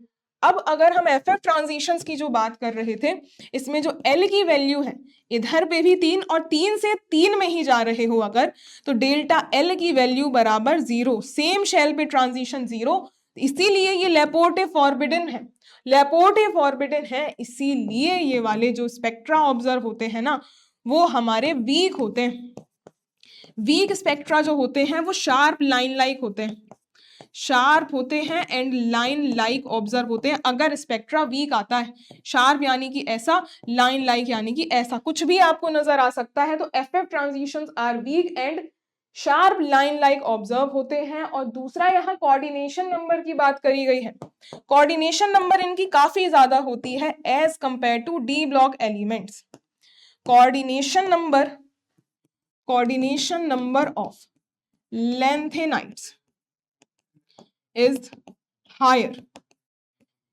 अब अगर हम FF ट्रांजिशंस की जो बात कर रहे थे, इसमें जो L की वैल्यू है, इधर पे भी 3 और 3 से 3 में ही जा रहे हो अगर, तो डेल्टा L की वैल्यू बराबर 0, सेम शेल पे ट्रांजिशन 0, इसीलिए ये लेपोर्टे फॉरबिडन है। लेपोर्टे फॉरबिडन है इसीलिए ये वाले जो स्पेक्ट्रा ऑब्जर्व होते हैं ना, वो हमारे वीक होते हैं। वीक स्पेक्ट्रा जो होते हैं वो शार्प लाइन लाइक होते हैं, शार्प होते हैं एंड लाइन लाइक ऑब्जर्व होते हैं। अगर स्पेक्ट्रा वीक आता है, शार्प यानी कि ऐसा, लाइन लाइक यानी कि ऐसा, कुछ भी आपको नजर आ सकता है, तो FF transitions are weak and sharp line like observe होते हैं। और दूसरा यहाँ कोऑर्डिनेशन नंबर की बात करी गई है, कोऑर्डिनेशन नंबर इनकी काफी ज्यादा होती है as compare to D block elements. Coordination number of lanthanides is higher,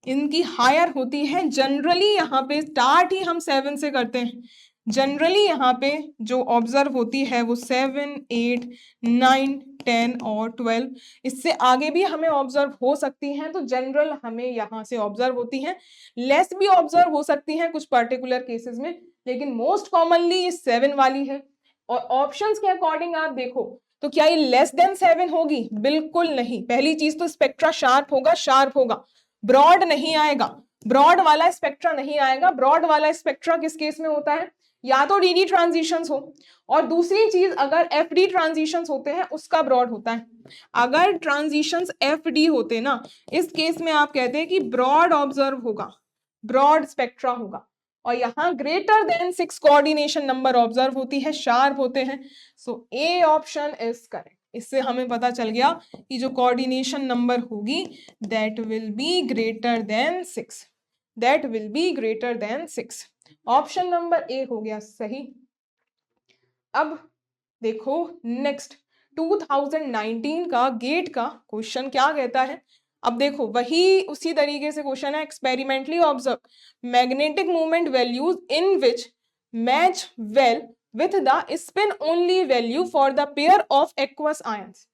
इनकी हायर होती है। जनरली यहाँ पे स्टार्ट ही हम 7 से करते हैं, जनरली यहाँ पे जो ऑब्जर्व होती है वो 7, 8, 9, 10 और 12, इससे आगे भी हमें ऑब्जर्व हो सकती हैं, तो जनरल हमें यहाँ से ऑब्जर्व होती हैं। लेस भी ऑब्जर्व हो सकती हैं कुछ पर्टिकुलर केसेस में, लेकिन मोस्ट कॉमनली ये 7 वाली है। और ऑप्शंस के अकॉर्डिंग आप देखो तो क्या ये लेस देन 7 होगी? बिल्कुल नहीं। पहली चीज तो स्पेक्ट्रा शार्प होगा, ब्रॉड नहीं आएगा, ब्रॉड वाला स्पेक्ट्रा नहीं आएगा। ब्रॉड वाला स्पेक्ट्रा किस केस में होता है? या तो डीडी ट्रांजिशंस हो, और दूसरी चीज अगर एफडी ट्रांजिशंस होते हैं उसका ब्रॉड होता है। अगर ट्रांजिशंस एफडी होते ना, इस केस में आप कहते हैं कि ब्रॉड ऑब्जर्व होगा, ब्रॉड स्पेक्ट्रा होगा। और यहाँ greater than 6 coordination number observe होती है, शार्प होते हैं। सो ए ऑप्शन इज करेक्ट। इससे हमें पता चल गया कि जो कोऑर्डिनेशन नंबर होगी that will be greater than 6, that will be greater than 6। Option number ए हो गया सही। अब देखो नेक्स्ट 2019 का गेट का क्वेश्चन क्या कहता है। अब देखो वही उसी तरीके से क्वेश्चन है, experimentally observe magnetic movement values in which match well with the spin only value for the pair of aqueous ions.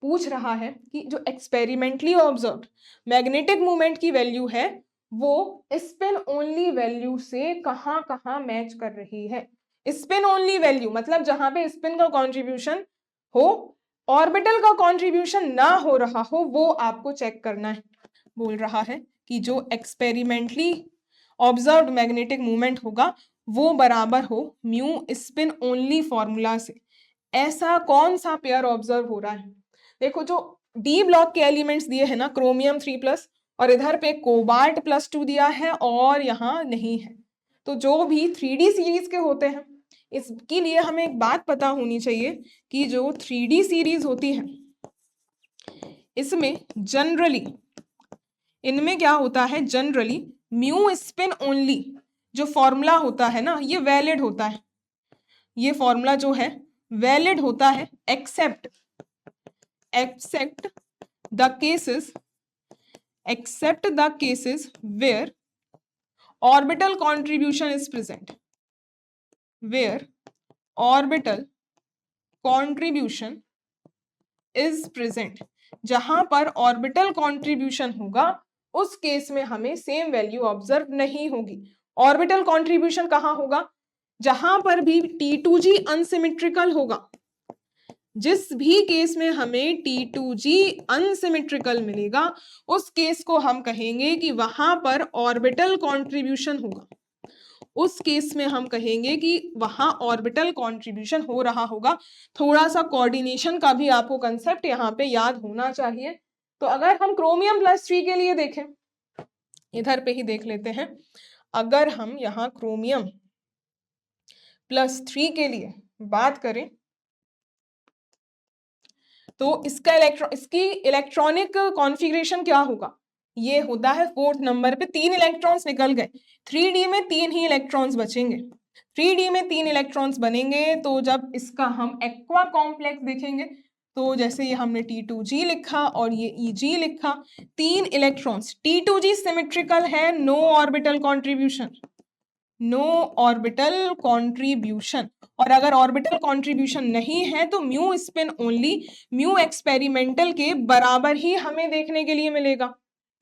पूछ रहा है कि जो एक्सपेरिमेंटली ऑब्जर्व मैग्नेटिक मूवमेंट की वैल्यू है वो स्पिन ओनली वैल्यू से कहां कहां मैच कर रही है। स्पिन ओनली वैल्यू मतलब जहां पे स्पिन का कंट्रीब्यूशन हो, ऑर्बिटल का कंट्रीब्यूशन ना हो रहा हो, वो आपको चेक करना है। बोल रहा है कि जो एक्सपेरिमेंटली ऑब्जर्व्ड मैग्नेटिक मूवमेंट होगा वो बराबर हो म्यू स्पिन ओनली फॉर्मूला से। ऐसा कौन सा पेयर ऑब्जर्व हो रहा है? देखो जो डी ब्लॉक के एलिमेंट्स दिए हैं ना, क्रोमियम 3+ और इधर पे कोबाल्ट +2 दिया है और यहाँ नहीं है। तो जो भी 3D सीरीज के होते हैं इसके लिए हमें एक बात पता होनी चाहिए कि जो 3D सीरीज होती है इसमें जनरली इनमें क्या होता है, जनरली म्यू स्पिन ओनली जो फॉर्मूला होता है ना ये वैलिड होता है। ये फॉर्मूला जो है वैलिड होता है accept the cases where orbital contribution is present, where orbital contribution is present। जहां पर ऑर्बिटल कंट्रीब्यूशन होगा उस केस में हमें सेम वैल्यू ऑब्जर्व नहीं होगी। ऑर्बिटल कंट्रीब्यूशन कहां होगा? जहां पर भी T2G अनसिमेट्रिकल होगा। जिस भी केस में हमें T2G अनसिमेट्रिकल मिलेगा उस केस को हम कहेंगे कि वहां पर ऑर्बिटल कंट्रीब्यूशन होगा। उस केस में हम कहेंगे कि वहां ऑर्बिटल कंट्रीब्यूशन हो रहा होगा। थोड़ा सा कोऑर्डिनेशन का भी आपको कंसेप्ट यहाँ पे याद होना चाहिए। तो अगर हम क्रोमियम +3 के लिए देखें, इधर पे ही देख लेते हैं। अगर हम यहाँ क्रोमियम +3 के लिए बात करें तो इसकी इलेक्ट्रॉनिक कॉन्फ़िगरेशन क्या होगा? ये होता है 4th नंबर पे 3 इलेक्ट्रॉन्स निकल गए। 3D में 3 ही इलेक्ट्रॉन्स बचेंगे। 3D में 3 इलेक्ट्रॉन्स बनेंगे तो जब इसका हम एक्वा कॉम्प्लेक्स देखेंगे तो जैसे ये हमने T2G लिखा और ये EG लिखा, 3 इलेक्ट्रॉन्स। T2G सिमेट्रिकल है, no orbital contribution, no orbital contribution. और अगर ऑर्बिटल कॉन्ट्रीब्यूशन नहीं है तो mu spin only mu experimental के बराबर ही हमें देखने के लिए मिलेगा।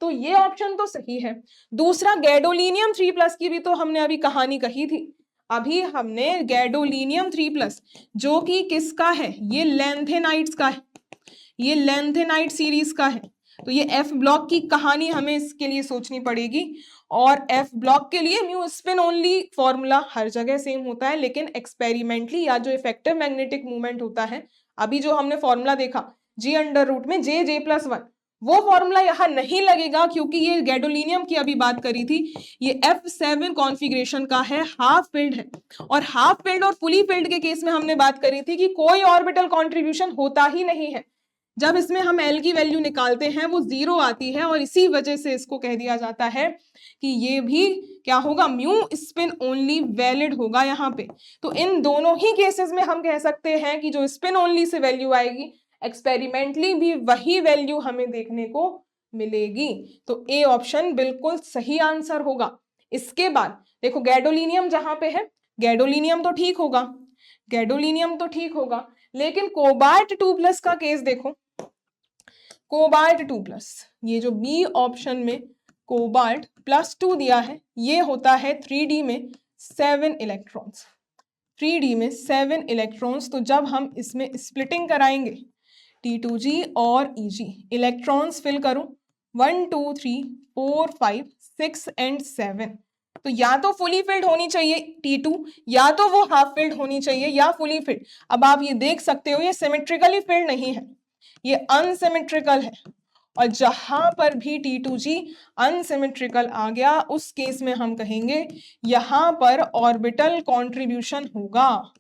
तो ये ऑप्शन तो सही है। दूसरा गैडोलीनियम 3+ की भी तो हमने अभी कहानी कही थी। अभी हमने गैडोलीनियम 3+ जो कि किसका है? ये लैंथेनाइट्स का है, ये लैंथेनाइट सीरीज का है। तो ये एफ ब्लॉक की कहानी हमें इसके लिए सोचनी पड़ेगी। और एफ ब्लॉक के लिए म्यू स्पिन ओनली फॉर्मूला हर जगह सेम होता है, लेकिन एक्सपेरिमेंटली या जो इफेक्टिव मैग्नेटिक मूवमेंट होता है, अभी जो हमने फॉर्मूला देखा G√में J+1, वो फॉर्मूला यहाँ नहीं लगेगा क्योंकि ये गैडोलीनियम की अभी बात करी थी। ये F7 कॉन्फ़िगरेशन का है, हाफ फिल्ड है। और हाफ फिल्ड और फुली फिल्ड के केस में हमने बात करी थी कि कोई ऑर्बिटल कॉन्ट्रीब्यूशन होता ही नहीं है। जब इसमें हम L की वैल्यू निकालते हैं वो 0 आती है और इसी वजह से इसको कह दिया जाता है कि ये भी क्या होगा, म्यू स्पिन ओनली वैलिड होगा यहाँ पे। तो इन दोनों ही केसेस में हम कह सकते हैं कि जो स्पिन ओनली से वैल्यू आएगी एक्सपेरिमेंटली भी वही वैल्यू हमें देखने को मिलेगी। तो ए ऑप्शन बिल्कुल सही आंसर होगा। इसके बाद देखो गैडोलीनियम जहां पे है, गैडोलीनियम तो ठीक होगा, गैडोलीनियम तो ठीक होगा, लेकिन कोबाल्ट 2+ का केस देखो। कोबाल्ट 2+, ये जो बी ऑप्शन में कोबाल्ट +2 दिया है, ये होता है 3D में 7 इलेक्ट्रॉन्स। 3D में 7 इलेक्ट्रॉन्स। तो जब हम इसमें स्प्लिटिंग कराएंगे T2G और EG, इलेक्ट्रॉन्स फिल करूं 1 2 3 4 5 6 एंड 7, तो या तो फुली फिल्ड होनी चाहिए T2, या तो वो हाफ फिल्ड होनी चाहिए या फुली फिल्ड। अब आप ये देख सकते हो ये सिमेट्रिकली फिल्ड नहीं है, ये अनसिमेट्रिकल है। और जहां पर भी T2G अनसिमेट्रिकल आ गया उस केस में हम कहेंगे यहां पर ऑर्बिटल कॉन्ट्रीब्यूशन होगा,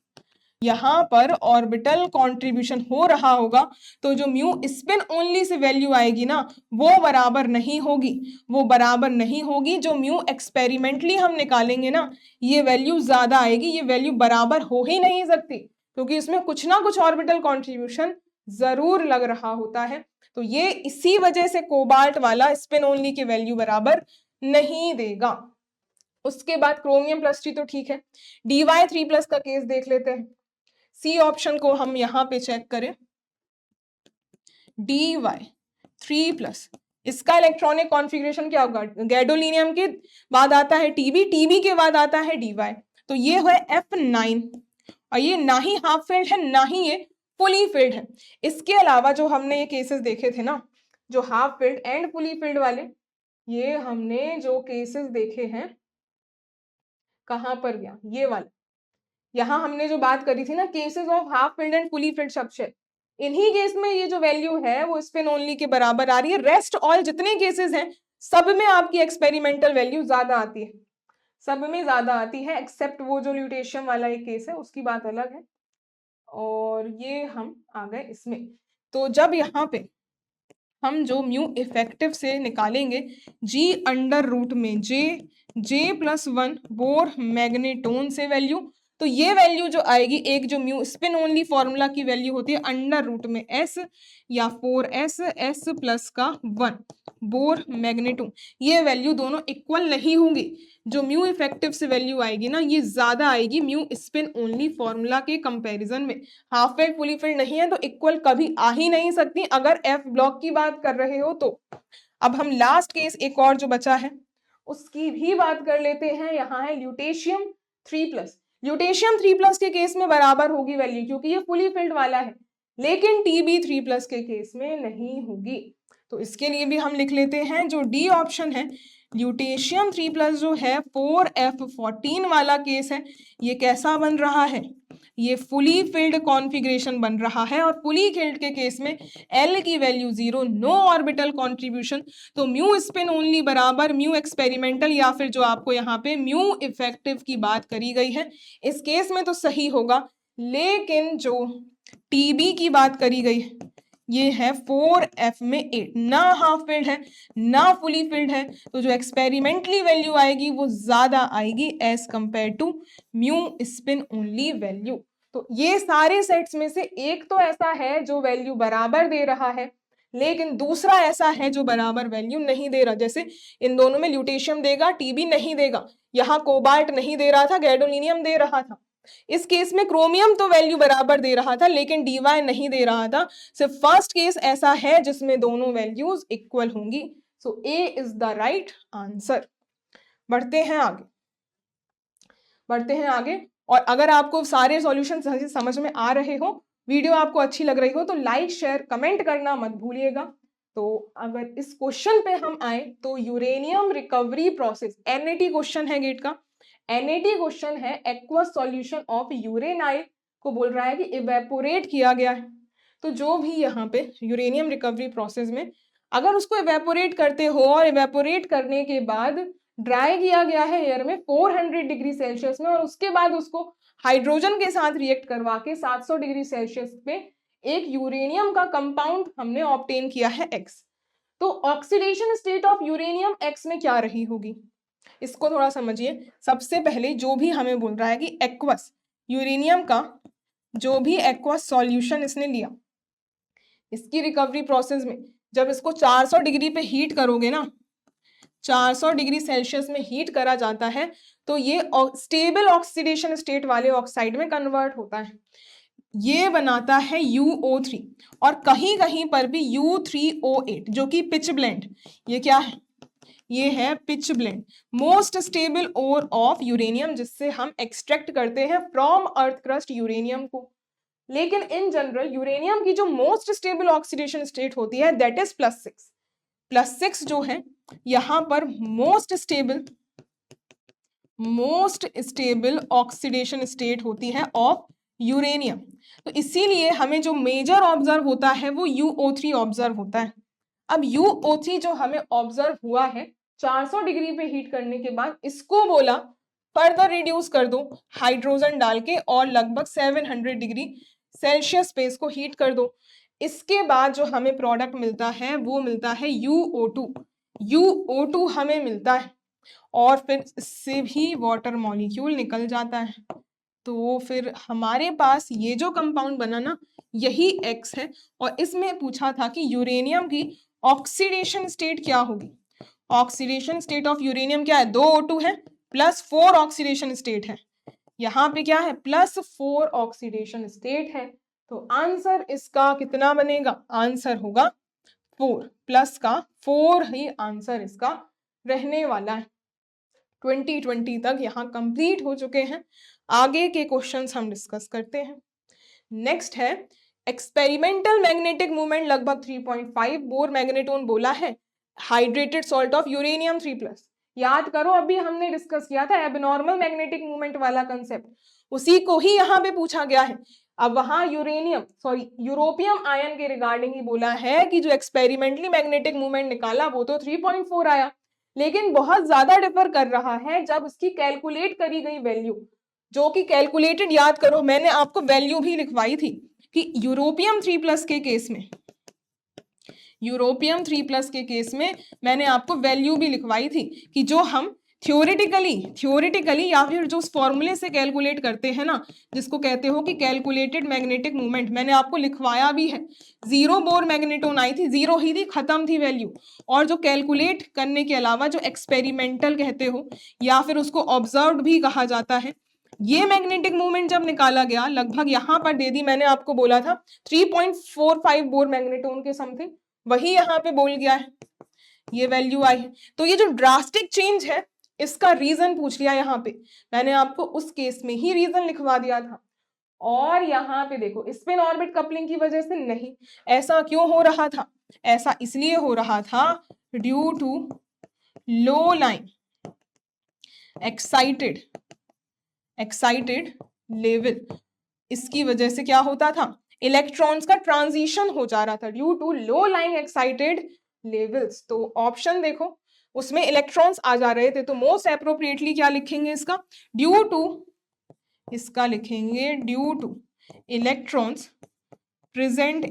यहां पर ऑर्बिटल कंट्रीब्यूशन हो रहा होगा। तो जो mu spin only say value आएगी ना वो बराबर नहीं होगी, वो बराबर नहीं होगी। जो म्यू एक्सपेरिमेंटली हम निकालेंगे ना ये वैल्यू ज्यादा आएगी, ये वैल्यू बराबर हो ही नहीं सकती क्योंकि इसमें कुछ ना कुछ ऑर्बिटल कंट्रीब्यूशन जरूर लग रहा होता है। तो ये इसी वजह से कोबाल्ट वाला स्पिन ओनली की वैल्यू बराबर नहीं देगा। उसके बाद क्रोमियम प्लस 3 तो ठीक है, Dy3+ का केस देख लेते हैं। सी ऑप्शन को हम यहां पे चेक करें, Dy3+, इसका इलेक्ट्रॉनिक कॉन्फ़िगरेशन क्या होगा? गैडोलिनियम के बाद आता है Tb के बाद आता है Dy, तो ये है F9 और ये ना ही हाफ फिल्ड है ना ही ये फुली फिल्ड है। इसके अलावा जो हमने ये केसेस देखे थे ना, जो half filled and fully field वाले, ये हमने जो केसेस देखे हैं कहां पर गया ये वाला, यहाँ हमने जो बात करी थी ना cases of half filled and fully field subshell, इन्हीं केस में ये जो वैल्यू है वो स्पिन ओनली के बराबर आ रही है। रेस्ट ऑल जितने केसेस हैं सब में आपकी एक्सपेरिमेंटल वैल्यू ज्यादा आती है, सब में ज्यादा आती है एक्सेप्ट वो जो ल्यूटेशियम वाला एक केस है उसकी बात अलग है। और ये हम आ गए इसमें। तो जब यहाँ पे हम जो म्यू इफेक्टिव से निकालेंगे G√में J+1 बोर मैग्नेटोन से वैल्यू, तो ये वैल्यू जो आएगी एक जो म्यू स्पिन ओनली फॉर्मूला की वैल्यू होती है √में S या 4S S+1 बोर मैग्नेटोन, ये वैल्यू दोनों इक्वल नहीं होंगी। जो म्यू इफेक्टिव से वैल्यू आएगी ना ये ज्यादा आएगी म्यू स्पिन ओनली फॉर्मूला के कंपैरिजन में। हाफ फिल्ड फुली फिल्ड नहीं है तो इक्वल कभी आ ही नहीं सकती अगर एफ ब्लॉक की बात कर रहे हो तो। अब हम लास्ट केस एक और जो बचा है उसकी भी बात कर लेते हैं। यहाँ है ल्यूटेशियम 3+, ल्यूटेशियम 3+ के केस में बराबर होगी वैल्यू क्योंकि ये फुली फिल्ड वाला है, लेकिन Tb3+ के केस में नहीं होगी। तो इसके लिए भी हम लिख लेते हैं जो डी ऑप्शन है, ल्यूटेशियम 3+ जो है 4F14 वाला केस है, ये कैसा बन रहा है? ये फुली फिल्ड कॉन्फ़िगरेशन बन रहा है और फुली फिल्ड के केस में L की वैल्यू 0, नो ऑर्बिटल कॉन्ट्रीब्यूशन। तो म्यू स्पिन ओनली बराबर म्यू एक्सपेरिमेंटल या फिर जो आपको यहाँ पे म्यू इफेक्टिव की बात करी गई है इस केस में तो सही होगा, लेकिन जो TB की बात करी गई है ये है 4F में 8, ना हाफ फिल्ड है ना फुली फिल्ड है, तो जो एक्सपेरिमेंटली वैल्यू आएगी वो ज्यादा आएगी as compare to mu spin only value. तो ये सारे सेट्स में से एक तो ऐसा है जो वैल्यू बराबर दे रहा है, लेकिन दूसरा ऐसा है जो बराबर वैल्यू नहीं दे रहा। जैसे इन दोनों में ल्यूटेशियम देगा TB नहीं देगा, यहाँ कोबाल्ट नहीं दे रहा था गैडोलिनियम दे रहा था। इस केस में क्रोमियम तो वैल्यू बराबर दे रहा था लेकिन Dy नहीं दे रहा था। सिर्फ फर्स्ट केस ऐसा है जिसमें दोनों वैल्यूज इक्वल होंगी। सो A is the right answer. बढ़ते हैं आगे, बढ़ते हैं आगे। और अगर आपको सारे सॉल्यूशन सही समझ में आ रहे हो, वीडियो आपको अच्छी लग रही हो तो लाइक शेयर कमेंट करना मत भूलिएगा। तो अगर इस क्वेश्चन पे हम आए तो uranium recovery process, NAT question है गेट का, NAT क्वेश्चन है एक्वस सॉल्यूशन ऑफ यूरेनाइल को बोल रहा है कि इवेपोरेट किया गया है। तो जो भी यहाँ पे यूरेनियम रिकवरी प्रोसेस में अगर उसको इवेपोरेट करते हो और इवेपोरेट करने के बाद ड्राई किया गया है एयर में 400 डिग्री सेल्सियस में और उसके बाद उसको हाइड्रोजन के साथ रिएक्ट करवा के 700 डिग्री सेल्सियस पे एक यूरेनियम का कंपाउंड हमने ऑब्टेन किया है X। तो oxidation state of uranium X में क्या रही होगी इसको थोड़ा समझिए। सबसे पहले जो भी हमें बोल रहा है कि एक्वस यूरेनियम का जो भी एक्वस सॉल्यूशन इसने लिया, इसकी रिकवरी प्रोसेस में जब इसको 400 डिग्री पे हीट करोगे ना, 400 डिग्री सेल्सियस में हीट करा जाता है तो ये स्टेबल ऑक्सीडेशन स्टेट वाले ऑक्साइड में कन्वर्ट होता है, ये बनाता है UO3 और कहीं कहीं पर भी U3O8 जो कि पिच ब्लेंड, ये क्या है? ये है pitchblende, most stable ore of uranium, जिससे हम एक्सट्रैक्ट करते हैं फ्रॉम अर्थ क्रस्ट यूरेनियम को। लेकिन इन जनरल यूरेनियम की जो मोस्ट स्टेबल ऑक्सीडेशन स्टेट होती है दैट इज +6। +6 जो है यहां पर मोस्ट स्टेबल ऑक्सीडेशन स्टेट होती है ऑफ यूरेनियम। तो इसीलिए हमें जो मेजर ऑब्जर्व होता है वो UO3 ऑब्जर्व होता है। अब UO3 जो हमें ऑब्जर्व हुआ है 400 डिग्री पे हीट करने के बाद, इसको बोला फर्दर रिड्यूस कर दो हाइड्रोजन डाल के और लगभग 700 डिग्री सेल्सियस पे इसको हीट कर दो। इसके बाद जो हमें प्रोडक्ट मिलता है वो मिलता है UO2। UO2 हमें मिलता है और फिर इससे भी वाटर मॉलिक्यूल निकल जाता है। तो फिर हमारे पास ये जो कंपाउंड बना ना यही X है। और इसमें पूछा था कि यूरेनियम की ऑक्सीडेशन स्टेट क्या होगी। ऑक्सीडेशन स्टेट ऑफ यूरेनियम क्या है, 2O2 है, +4 ऑक्सीडेशन स्टेट है। यहाँ पे क्या है, +4 ऑक्सीडेशन स्टेट है। तो आंसर इसका कितना बनेगा, आंसर होगा 4, प्लस का 4 ही आंसर इसका रहने वाला है। 2020 तक यहाँ कंप्लीट हो चुके हैं। आगे के क्वेश्चंस हम डिस्कस करते हैं। नेक्स्ट है एक्सपेरिमेंटल मैग्नेटिक मूवमेंट लगभग 3.5 बोर मैग्नेटोन बोला है, हाइड्रेटेड सॉल्ट ऑफ यूरेनियम 3+। याद करो अभी हमने डिस्कस किया था एबनॉर्मल मैग्नेटिक मूवमेंट वाला कंसेप्ट, उसी को ही यहाँ पे पूछा गया है। अब वहां यूरोपियम आयन के रिगार्डिंग ही बोला है कि जो एक्सपेरिमेंटली मैग्नेटिक मूवमेंट निकाला वो तो 3.4 आया, लेकिन बहुत ज्यादा डिफर कर रहा है जब उसकी कैलकुलेट करी गई वैल्यू, जो कि कैलकुलेटेड, याद करो मैंने आपको वैल्यू भी लिखवाई थी कि यूरोपियम 3+ के केस में मैंने आपको वैल्यू भी लिखवाई थी कि जो हम थियोरेटिकली या फिर जो उस फॉर्मूले से कैलकुलेट करते हैं ना, जिसको कहते हो कि कैलकुलेटेड मैग्नेटिक मूवमेंट, मैंने आपको लिखवाया भी है। 0 बोर मैग्नेटोन आई थी, 0 ही थी, खत्म थी वैल्यू। और जो कैलकुलेट करने के अलावा जो एक्सपेरिमेंटल कहते हो या फिर उसको ऑब्जर्व भी कहा जाता है, ये मैग्नेटिक मूवमेंट जब निकाला गया लगभग यहाँ पर दे दी, मैंने आपको बोला था 3.45 बोर मैग्नेटोन के समथिंग, वही यहाँ पे बोल गया है, ये वैल्यू आई है। तो ये जो ड्रास्टिक चेंज है इसका रीजन पूछ लिया यहाँ पे, मैंने आपको उस केस में ही रीजन लिखवा दिया था। और यहाँ पे देखो स्पिन ऑर्बिट कपलिंग की वजह से नहीं, ऐसा क्यों हो रहा था, ऐसा इसलिए हो रहा था due to low line excited level. इसकी वजह से क्या होता था, इलेक्ट्रॉन्स का ट्रांजिशन हो जा रहा था due to low line excited levels. तो ऑप्शन देखो उसमें इलेक्ट्रॉन्स आ जा रहे थे, तो मोस्ट एप्रोप्रिएटली क्या लिखेंगे इसका, due two electrons present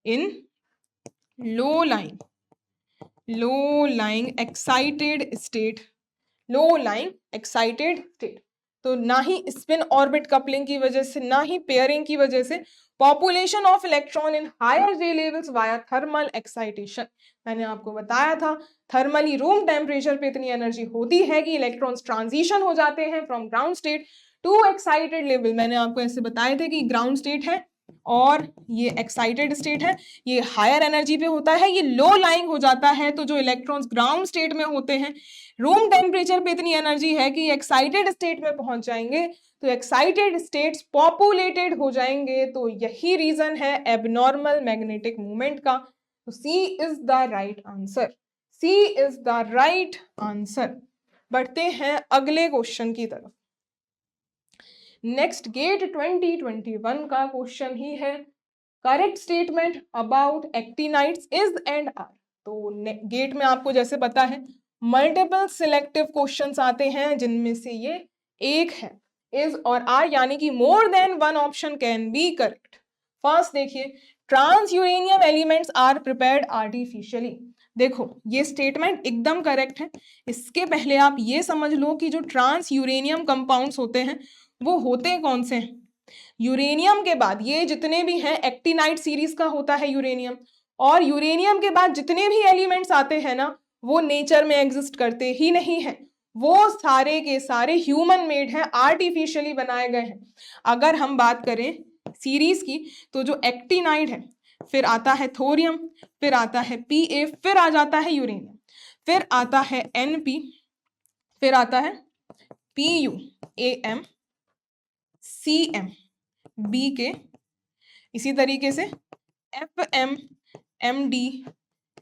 in low line excited state. तो ना ही स्पिन ऑर्बिट कपलिंग की वजह से ना ही पेयरिंग की वजह से, population of electron in higher J levels via thermal excitation. मैंने आपको बताया था थर्मली रूम टेम्परेचर पे इतनी एनर्जी होती है कि इलेक्ट्रॉन्स ट्रांजिशन हो जाते हैं from ground state to excited level. मैंने आपको ऐसे बताए थे कि ग्राउंड स्टेट है और ये एक्साइटेड स्टेट है, ये हायर एनर्जी पे होता है, ये लो लाइंग हो जाता है। तो जो इलेक्ट्रॉन्स ग्राउंड स्टेट में होते हैं, रूम टेम्परेचर पे इतनी एनर्जी है कि एक्साइटेड स्टेट में पहुंच जाएंगे, तो एक्साइटेड स्टेट्स पॉपुलेटेड हो जाएंगे। तो यही रीजन है एबनॉर्मल मैग्नेटिक मूवमेंट का। तो सी इज द राइट आंसर। बढ़ते हैं अगले क्वेश्चन की तरफ। नेक्स्ट गेट 2021 का क्वेश्चन ही है, correct statement about actinides is and are. तो गेट में आपको जैसे पता है मल्टीपल सिलेक्टिव क्वेश्चंस आते हैं, जिनमें से ये एक है इज और आर, यानी कि more than one option can be correct. First देखिए, transuranium elements are prepared artificially. देखो ये स्टेटमेंट एकदम करेक्ट है। इसके पहले आप ये समझ लो कि जो ट्रांस यूरेनियम कंपाउंड्स होते हैं वो होते कौन से हैं। यूरेनियम के बाद ये जितने भी हैं, एक्टिनाइड सीरीज का होता है यूरेनियम, और यूरेनियम के बाद जितने भी एलिमेंट्स आते हैं ना वो नेचर में एग्जिस्ट करते ही नहीं है, वो सारे के सारे ह्यूमन मेड हैं, आर्टिफिशियली बनाए गए हैं। अगर हम बात करें सीरीज की, तो जो एक्टिनाइड है फिर आता है थोरियम, फिर आता है Pa, फिर आ जाता है यूरेनियम, फिर आता है Np, फिर आता है Pu, Am, Cm, Bk, इसी तरीके से Fm, Md,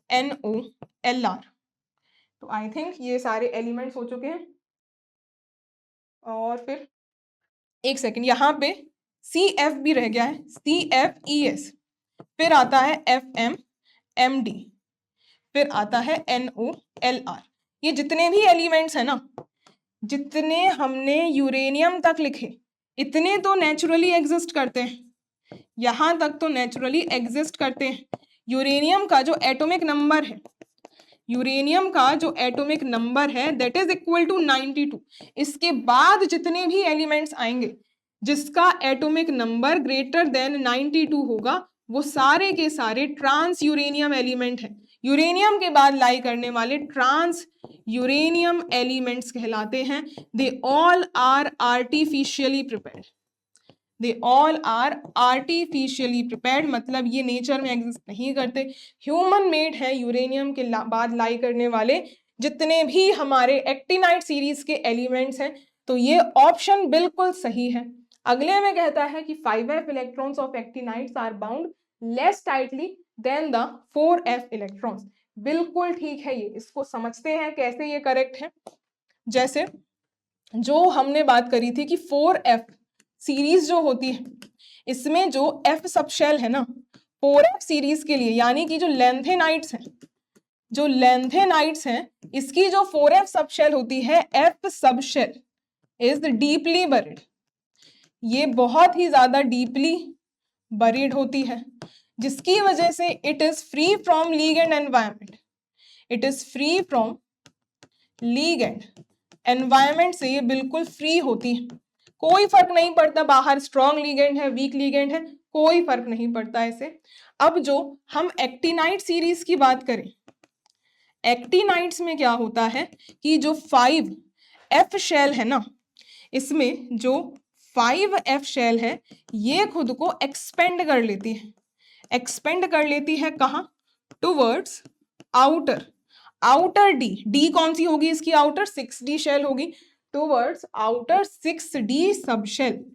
No, Lr। तो आई थिंक ये सारे एलिमेंट्स हो चुके हैं। और फिर एक सेकेंड, यहाँ पे CF भी रह गया है, CFES, फिर आता है FM, MD, फिर आता है NO, LR। ये जितने भी एलिमेंट्स हैं ना, जितने हमने यूरेनियम तक लिखे, इतने तो नेचुरली एग्जिस्ट करते हैं, यहाँ तक तो नेचुरली एग्जिस्ट करते हैं। यूरेनियम का जो एटॉमिक नंबर है, यूरेनियम का जो एटॉमिक नंबर है दैट इज इक्वल टू 92। इसके बाद जितने भी एलिमेंट्स आएंगे जिसका एटॉमिक नंबर ग्रेटर देन 92 होगा, वो सारे के सारे ट्रांस यूरेनियम एलिमेंट हैं। यूरेनियम के बाद लाई करने वाले ट्रांस यूरेनियम एलिमेंट्स कहलाते हैं। They all are artificially prepared, they all are artificially prepared, मतलब ये नेचर में एग्जिस्ट नहीं करते, ह्यूमन मेड है। यूरेनियम के बाद लाई करने वाले जितने भी हमारे एक्टिनाइट सीरीज के एलिमेंट्स हैं, तो ये ऑप्शन बिल्कुल सही है। अगले में कहता है कि 5f electrons of actinides are bound less tightly than the 4f electrons. बिल्कुल ठीक है, ये इसको समझते हैं कैसे ये करेक्ट है। जैसे जो हमने बात करी थी कि 4f सीरीज जो होती है, इसमें जो f सब शेल है ना 4f सीरीज के लिए, यानी कि जो लेंथेनाइट्स हैं, जो लेंथेनाइट्स हैं, इसकी जो 4f सब शेल होती है, f सब शेल इज डीपली बरीड, ये बहुत ही ज्यादा डीपली बरीड होती है, जिसकी वजह से it is free from ligand environment, it is free from ligand environment से ये बिल्कुल फ्री होती है। कोई फर्क नहीं पड़ता बाहर स्ट्रॉन्ग लीगेंड है, वीक लीगेंड है, कोई फर्क नहीं पड़ता ऐसे। अब जो हम एक्टिनाइट सीरीज की बात करें, एक्टिनाइट्स में क्या होता है कि जो 5f शेल है ना, इसमें जो 5f शेल है ये खुद को एक्सपेंड कर लेती है, एक्सपेंड कर लेती है कहाँ, टुवर्ड्स आउटर, आउटर डी कौन सी होगी इसकी, आउटर 6d शेल होगी, टुवर्ड्स आउटर 6d सब शेल।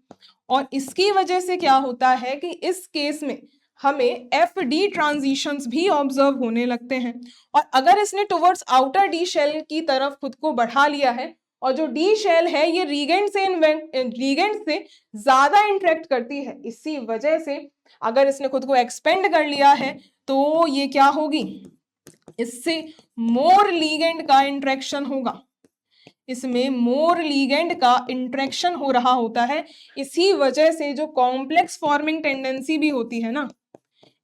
और इसकी वजह से क्या होता है कि इस केस में हमें FD ट्रांजिशंस भी ऑब्जर्व होने लगते हैं। और अगर इसने टुवर्ड्स आउटर डी शेल की तरफ खुद को बढ़ा लिया है, और जो डी शेल है ये रीगेंड से ज्यादा इंटरेक्ट करती है, इसी वजह से अगर इसने खुद को एक्सपेंड कर लिया है तो ये क्या होगी, इससे मोर लीगेंड का इंटरेक्शन होगा, इसमें मोर लीगेंड का इंटरेक्शन हो रहा होता है। इसी वजह से जो कॉम्प्लेक्स फॉर्मिंग टेंडेंसी भी होती है ना,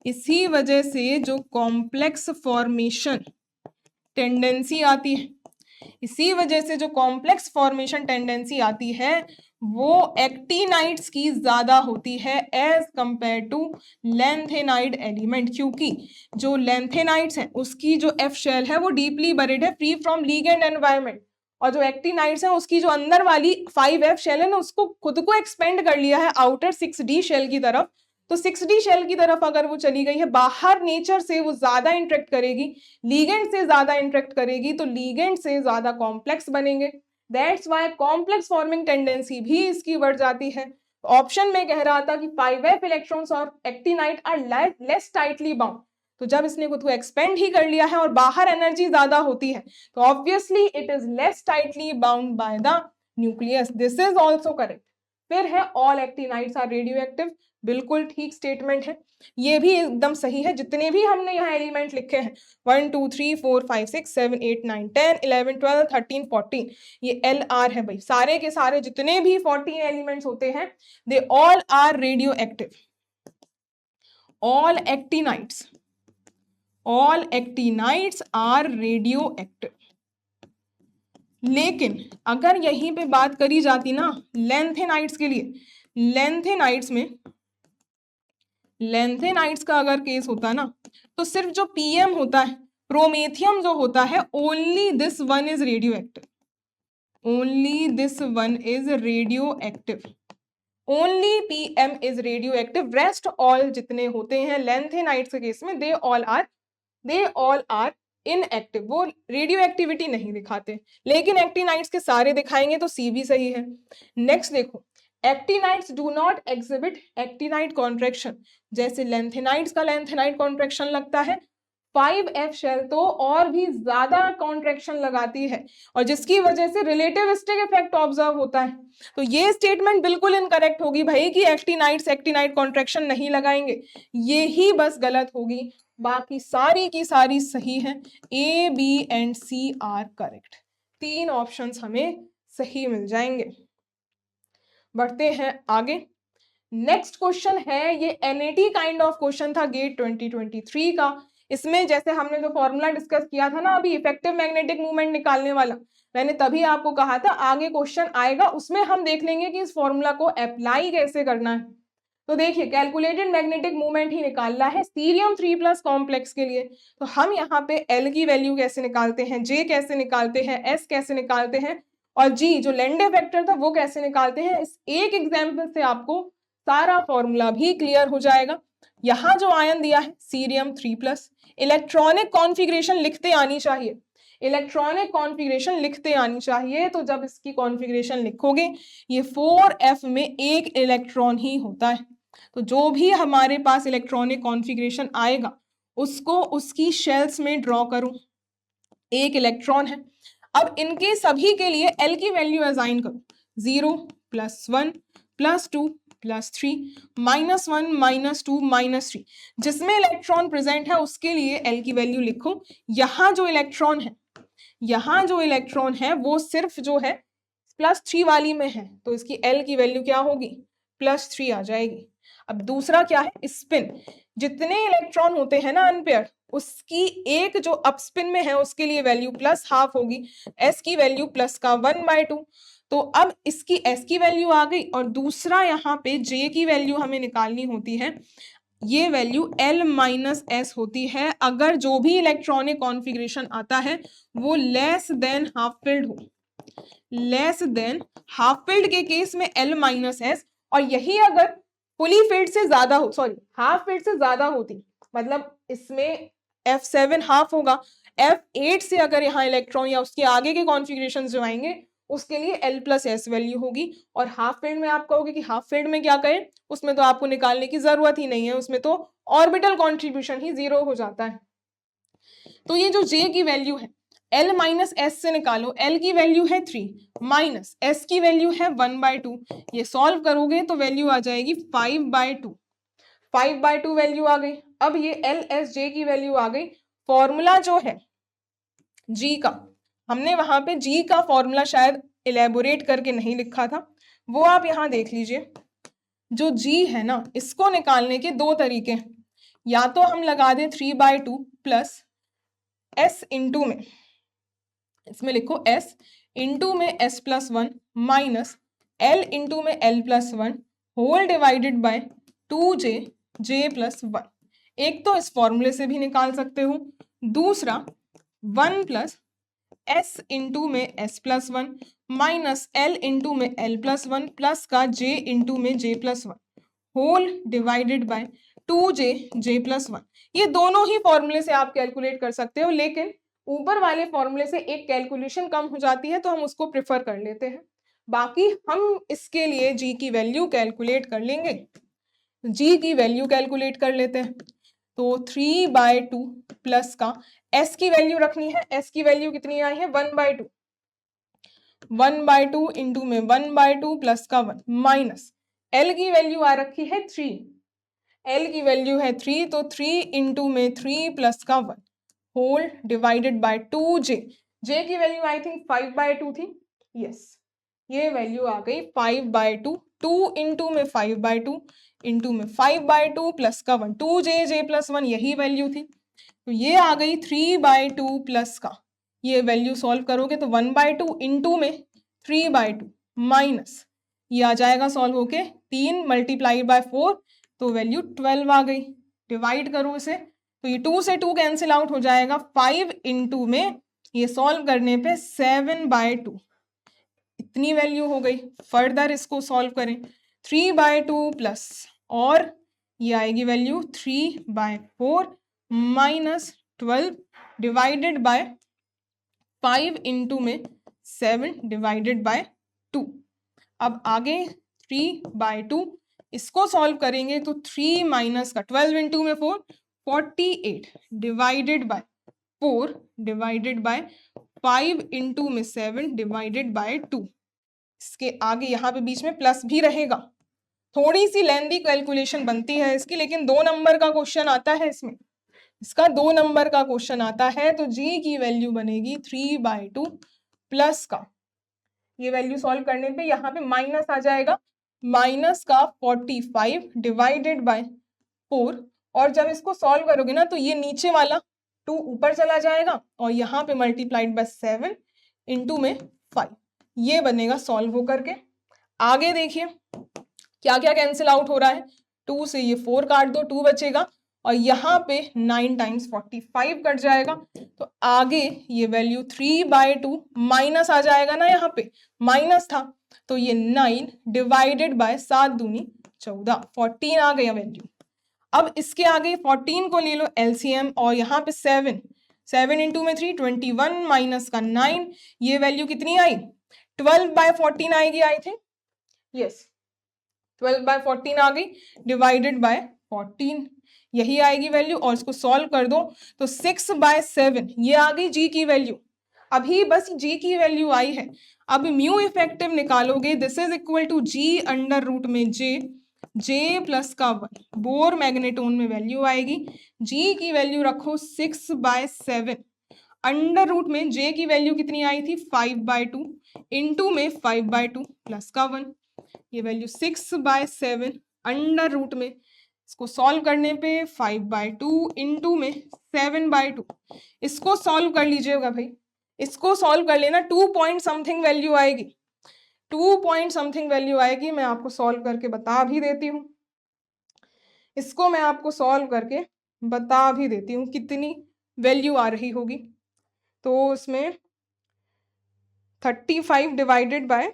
इसी वजह से जो कॉम्प्लेक्स फॉर्मेशन टेंडेंसी आती है, इसी वजह से जो कॉम्प्लेक्स फॉर्मेशन टेंडेंसी आती है वो एक्टिनाइट्स की ज्यादा होती है as compare to lanthanide element, क्योंकि जो लेंथेनाइट्स हैं उसकी जो एफ शेल है वो डीपली बरीड है, फ्री फ्रॉम लीगेंड एनवायरमेंट, और जो एक्टिनाइट्स हैं उसकी जो अंदर वाली 5f शेल है ना उसको खुद को एक्सपेंड कर लिया है आउटर 6d शेल की तरफ। तो 6d शेल की तरफ अगर वो चली गई है, बाहर नेचर से वो ज्यादा इंटरेक्ट करेगी, लीगेंड से ज्यादा इंटरेक्ट करेगी, तो लीगेंड से ज्यादा कॉम्प्लेक्स बनेंगे, that's why complex forming tendency भी इसकी बढ़ जाती है। ऑप्शन में कह रहा था कि 5f इलेक्ट्रॉन्स और actinide are less tightly bound, तो जब इसने खुद को एक्सपेंड ही कर लिया है और बाहर एनर्जी ज्यादा होती है तो obviously it is less tightly bound by the nucleus, this is also correct. फिर है ऑल एक्टिनाइट्स आर रेडियोएक्टिव, बिल्कुल ठीक स्टेटमेंट है, ये भी एकदम सही है। जितने भी हमने यहाँ एलिमेंट लिखे हैं 1 2 3 4 5 6 7 8 9 10 11 12 13 14, ये LR है भाई, सारे के सारे जितने भी 14 एलिमेंट्स होते हैं they all are radioactive, all actinides are radioactive. लेकिन अगर यहीं पे बात करी जाती ना लेंथेनाइट्स के लिए, लेंथेनाइट्स का अगर केस होता ना तो सिर्फ जो PM होता है, प्रोमेथियम जो होता है, only this one is radio active, only this one is radio active. Only PM is radio active, rest all जितने होते हैं लैंथेनाइट्स के केस में दे ऑल आर इनएक्टिव, वो रेडियो एक्टिविटी नहीं दिखाते, लेकिन एक्टिनाइट्स के सारे दिखाएंगे तो सी भी सही है। नेक्स्ट देखो, actinides do not exhibit actinide contraction, जैसे लैंथेनाइट्स का लैंथेनाइट कॉन्ट्रैक्शन लगता है, 5F शेल तो और भी ज्यादा कॉन्ट्रैक्शन लगाती है और जिसकी वजह से रिलेटिविस्टिक इफेक्ट ऑब्जर्व होता है। तो ये स्टेटमेंट बिल्कुल इनकरेक्ट होगी भाई कि एक्टिनाइट कॉन्ट्रैक्शन नहीं लगाएंगे, ये ही बस गलत होगी, बाकी सारी की सारी सही है। A, B and C are correct, 3 options हमें सही मिल जाएंगे। बढ़ते हैं आगे। नेक्स्ट क्वेश्चन है, ये NAT काइंड ऑफ क्वेश्चन था गेट 2023 का। इसमें जैसे हमने जो फॉर्मूला डिस्कस किया था ना अभी इफेक्टिव मैग्नेटिक मूवमेंट निकालने वाला, मैंने तभी आपको कहा था आगे क्वेश्चन आएगा उसमें हम देख लेंगे कि इस फॉर्मूला को अप्लाई कैसे करना है। तो देखिए कैलकुलेटेड मैग्नेटिक मूवमेंट ही निकालना है सीरियम 3+ कॉम्प्लेक्स के लिए। तो हम यहाँ पे L की वैल्यू कैसे निकालते हैं, J कैसे निकालते हैं, S कैसे निकालते हैं और G जो लेंडे वेक्टर था वो कैसे निकालते हैं, इस एक एग्जाम्पल से आपको सारा फॉर्मूला भी क्लियर हो जाएगा। यहाँ जो आयन दिया है सीरियम 3+, इलेक्ट्रॉनिक कॉन्फ़िगरेशन लिखते आनी चाहिए, इलेक्ट्रॉनिक कॉन्फ़िगरेशन लिखते आनी चाहिए। तो जब इसकी कॉन्फ़िगरेशन लिखोगे ये 4F में एक इलेक्ट्रॉन ही होता है, तो जो भी हमारे पास इलेक्ट्रॉनिक कॉन्फ़िगरेशन आएगा उसको उसकी शेल्स में ड्रॉ करूं, एक इलेक्ट्रॉन है। अब इनके सभी के लिए L की वैल्यू असाइन करो, 0 + 1 + 2 + 3 -1 -2 -3, जिसमें इलेक्ट्रॉन प्रेजेंट है उसके लिए L की वैल्यू लिखो। यहाँ जो इलेक्ट्रॉन है वो सिर्फ जो है +3 वाली में है, तो इसकी L की वैल्यू क्या होगी, +3 आ जाएगी। अब दूसरा क्या है, स्पिन, जितने इलेक्ट्रॉन होते हैं ना अनपेयर्ड, उसकी एक जो अपस्पिन में है उसके लिए वैल्यू +½ होगी, S की वैल्यू +1/2। तो अब इसकी S की वैल्यू आ गई और दूसरा यहाँ पे J की वैल्यू हमें निकालनी होती है, ये वैल्यू L - S होती है अगर जो भी इलेक्ट्रॉनिक कॉन्फ़िगरेशन आता है वो लेस देन हाफ फिल्ड हो, लेस देन हाफ फिल्ड के केस में L - S, और यही अगर फुली फिल्ड से ज्यादा हो, सॉरी हाफ फिल्ड से ज्यादा होती, मतलब इसमें F7 हाफ होगा, F8 से अगर यहाँ इलेक्ट्रॉन या उसके आगे के कॉन्फ़िगरेशन जो आएंगे उसके लिए L + S वैल्यू होगी। और हाफ फील्ड में आप कहोगे कि हाफ फील्ड में क्या करें, उसमें तो आपको निकालने की जरूरत ही नहीं है, उसमें तो ऑर्बिटल कॉन्ट्रीब्यूशन ही 0 हो जाता है। तो ये जो J की वैल्यू है L - S से निकालो, L की वैल्यू है 3 माइनस S की वैल्यू है 1/2, ये सॉल्व करोगे तो वैल्यू आ जाएगी 5/2, 5/2 वैल्यू आ गई। अब ये LSJ की वैल्यू आ गई। फॉर्मूला जो है G का, हमने वहां पे G का फॉर्मूला शायद इलेबोरेट करके नहीं लिखा था, वो आप यहाँ देख लीजिए। जो G है ना इसको निकालने के 2 तरीके हैं, या तो हम लगा दें 3/2 प्लस S इंटू में, इसमें लिखो S इंटू में S+1 माइनस L इंटू में L+1 whole divided by 2J J+1। एक तो इस फॉर्मूले से भी निकाल सकते हो, दूसरा 1 + S इंटू में S+1 माइनस L इंटू में L+1 प्लस का J इंटू में J+1 whole divided by 2J J+1। ये दोनों ही फॉर्मूले से आप कैलकुलेट कर सकते हो, लेकिन ऊपर वाले फॉर्मूले से एक कैलकुलेशन कम हो जाती है तो हम उसको प्रेफर कर लेते हैं। बाकी हम इसके लिए G की वैल्यू कैलकुलेट कर लेंगे, G की वैल्यू कैलकुलेट कर लेते हैं। तो 3/2 प्लस का S की वैल्यू रखनी है, S की वैल्यू कितनी आई है 1/2, 1/2 इंटू में 1/2 प्लस का 1 माइनस L की वैल्यू आ रखी है 3, L की वैल्यू है 3, तो 3 इंटू में 3 प्लस का 1 whole divided by 2J, J की वैल्यू आई थिंक 5/2 थी, यस ये वैल्यू आ गई 5/2, 2 इंटू में 5/2 इंटू में 5/2 प्लस का 1, 2J J+1 यही वैल्यू थी, तो ये आ गई 3/2 प्लस का, ये वैल्यू सॉल्व करोगे तो 1/2 इंटू में 3/2 माइनस ये आ जाएगा सॉल्व होके 3 × 4, तो वैल्यू 12 आ गई। डिवाइड करो इसे तो ये 2 से 2 कैंसिल आउट हो जाएगा, 5 इंटू में ये सॉल्व करने पे 7/2, इतनी वैल्यू हो गई। फर्दर इसको सॉल्व करें 3/2 प्लस, और ये आएगी value 3/4 minus 12 divided by 5 into में 7 डिवाइडेड बाय 2। अब आगे 3/2, इसको सॉल्व करेंगे तो 3 माइनस का 12 इंटू में 4, 48 divided by 4 divided by 5 into में 7 डिवाइडेड बाय 2। इसके आगे यहाँ पे बीच में प्लस भी रहेगा। थोड़ी सी लेंदी कैलकुलेशन बनती है इसकी, लेकिन 2 नंबर का क्वेश्चन आता है इसमें, इसका 2 नंबर का क्वेश्चन आता है। तो जी की वैल्यू बनेगी 3/2 प्लस का, ये वैल्यू सॉल्व करने पे यहाँ पे माइनस आ जाएगा, माइनस का 45 डिवाइडेड बाय 4, और जब इसको सॉल्व करोगे ना तो ये नीचे वाला 2 ऊपर चला जाएगा और यहाँ पे मल्टीप्लाइड बाय 7 इंटू में 5, ये बनेगा सॉल्व होकर के। आगे देखिए क्या क्या कैंसिल आउट हो रहा है, 2 से ये 4 काट दो, 2 बचेगा, और यहाँ पे 9 टाइम्स 45 कट जाएगा। तो आगे ये वैल्यू 3/2 माइनस आ जाएगा ना, यहाँ पे माइनस था, तो ये 9 डिवाइडेड बाय 7 दूनी 14, 14 आ गया वैल्यू। अब इसके आगे 14 को ले लो एलसीएम, और यहाँ पे 7 इंटू में 3 21 माइनस का 9, ये वैल्यू कितनी आई, 12/14 आएगी आई थिंक, यस 12/14 आ गई डिवाइडेड बाय 14, यही आएगी वैल्यू। और इसको सॉल्व कर दो तो 6/7 ये आ गई जी की वैल्यू। अभी बस जी की वैल्यू आई है, अब म्यू इफेक्टिव निकालोगे, this is equal to G under root में जे प्लस का 1, बोर मैग्नेटोन में वैल्यू आएगी, जी की वैल्यू रखो 6/7, अंडर रूट में जे की वैल्यू कितनी आई थी 5/2 इंटू में 5/2 प्लस का 1, ये वैल्यू 6/7 अंडर रूट में, इसको सॉल्व करने पे 5/2 इंटू में 7/2, इसको सॉल्व कर लीजिएगा भाई, इसको सॉल्व कर लेना, 2 पॉइंट समथिंग वैल्यू आएगी, 2 पॉइंट समथिंग वैल्यू आएगी। मैं आपको सॉल्व करके बता भी देती हूँ, इसको मैं आपको सॉल्व करके बता भी देती हूँ कितनी वैल्यू आ रही होगी। तो इसमें 35 डिवाइडेड बाय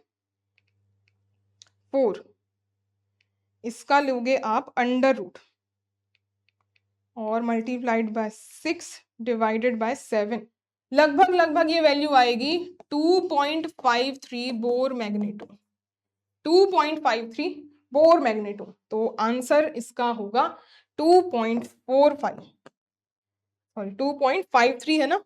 4, इसका लोगे आप अंडर रूट और मल्टीप्लाइड बाय 6 डिवाइडेड बाय 7, लगभग ये वैल्यू आएगी 2.53 बोर मैग्नेटोन, 2.53 बोर मैग्नेटोन। तो आंसर इसका होगा 2.45, सॉरी 2.53 है ना,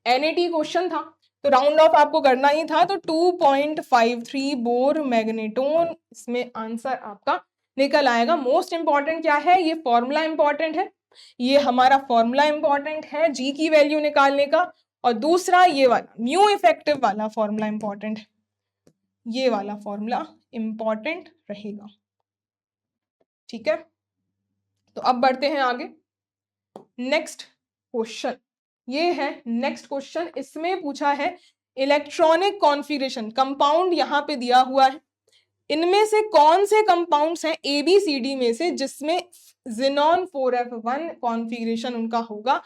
एनएटी क्वेश्चन था तो राउंड ऑफ आपको करना ही था, तो 2.53 बोर मैग्नेटोन इसमें आंसर आपका निकल आएगा। मोस्ट इंपॉर्टेंट क्या है, ये फॉर्मूला इंपॉर्टेंट है, ये हमारा फॉर्मूला इंपॉर्टेंट है जी की वैल्यू निकालने का, और दूसरा ये वाला म्यू इफेक्टिव वाला फॉर्मूला इंपॉर्टेंट है, ये वाला फॉर्मूला इंपॉर्टेंट रहेगा, ठीक है। तो अब बढ़ते हैं आगे, नेक्स्ट क्वेश्चन ये है, नेक्स्ट क्वेश्चन इसमें पूछा है इलेक्ट्रॉनिक कॉन्फ़िगरेशन, कंपाउंड यहाँ पे दिया हुआ है, इनमें से कौन से कंपाउंड्स हैं ABCD में से जिसमें Xenon 4f1 कॉन्फ़िगरेशन उनका होगा।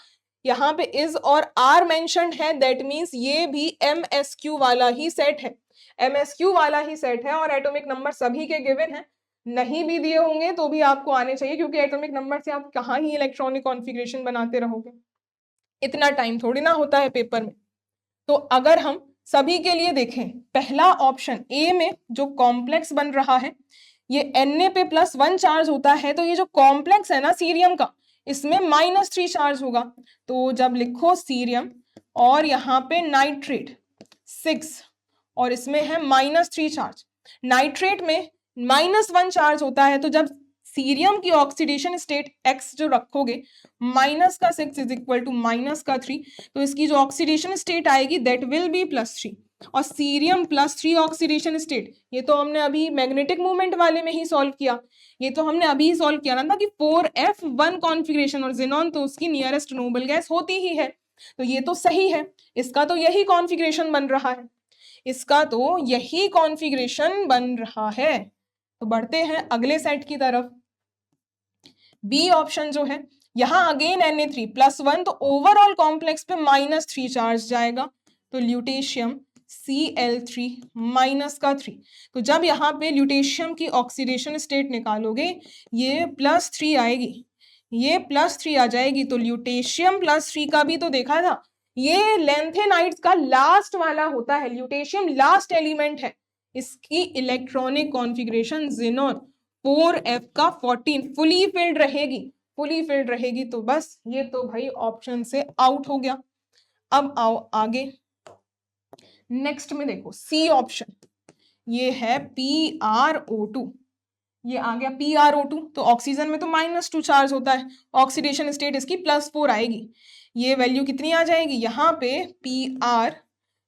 यहाँ पे इज और आर मेंशन्ड है, दैट मीन्स ये भी MSQ वाला ही सेट है, MSQ वाला ही सेट है, और एटॉमिक नंबर सभी के गिवन है, नहीं भी दिए होंगे तो भी आपको आने चाहिए, क्योंकि एटॉमिक नंबर से आप कहाँ ही इलेक्ट्रॉनिक कॉन्फ़िगरेशन बनाते रहोगे, इतना टाइम थोड़ी ना होता है पेपर में। तो अगर हम सभी के लिए देखें, पहला ऑप्शन ए में जो कॉम्प्लेक्स बन रहा है, ये Na पे +1 चार्ज होता है, तो ये जो कॉम्प्लेक्स है ना सीरियम का, इसमें -3 चार्ज होगा। तो जब लिखो सीरियम और यहाँ पे नाइट्रेट 6 और इसमें है -3 चार्ज, नाइट्रेट में -1 चार्ज होता है, तो जब सीरियम की ऑक्सीडेशन स्टेट X जो रखोगे, -6 इज इक्वल टू -3, तो इसकी जो ऑक्सीडेशन स्टेट आएगी दैट विल बी +3, और सीरियम +3 ऑक्सीडेशन स्टेट, ये तो हमने अभी मैग्नेटिक मूवमेंट वाले में ही सॉल्व किया, ये तो हमने अभी ही सॉल्व किया ना कि 4f1 कॉन्फ़िगरेशन, और ज़ेनॉन तो उसकी नियरेस्ट नोबल गैस होती ही है, तो ये तो सही है, इसका तो यही कॉन्फ़िगरेशन बन रहा है, इसका तो यही कॉन्फ़िगरेशन बन रहा है। तो बढ़ते हैं अगले सेट की तरफ, बी ऑप्शन जो है, यहाँ अगेन Na3 +1, तो ओवरऑल कॉम्प्लेक्स पे -3 चार्ज जाएगा, तो ल्यूटेशियम Cl3 माइनस का 3। तो जब यहाँ पे ल्यूटेशियम की ऑक्सीडेशन स्टेट निकालोगे ये +3 आएगी, ये +3 आ जाएगी। तो ल्यूटेशियम +3 का भी तो देखा था, ये लेंथेनाइड्स का लास्ट वाला होता है, ल्यूटेशियम लास्ट एलिमेंट है। इसकी इलेक्ट्रॉनिक कॉन्फ़िगरेशन ज़ेनॉन 4f का 14 फुली फिल्ड रहेगी, फुली फिल्ड रहेगी। तो बस ये तो भाई ऑप्शन से आउट हो गया। अब आओ आगे, नेक्स्ट में देखो सी ऑप्शन, ये है PrO2, ये आ गया PrO2। तो ऑक्सीजन में तो -2 चार्ज होता है, ऑक्सीडेशन स्टेट इसकी +4 आएगी। ये वैल्यू कितनी आ जाएगी, यहाँ पे Pr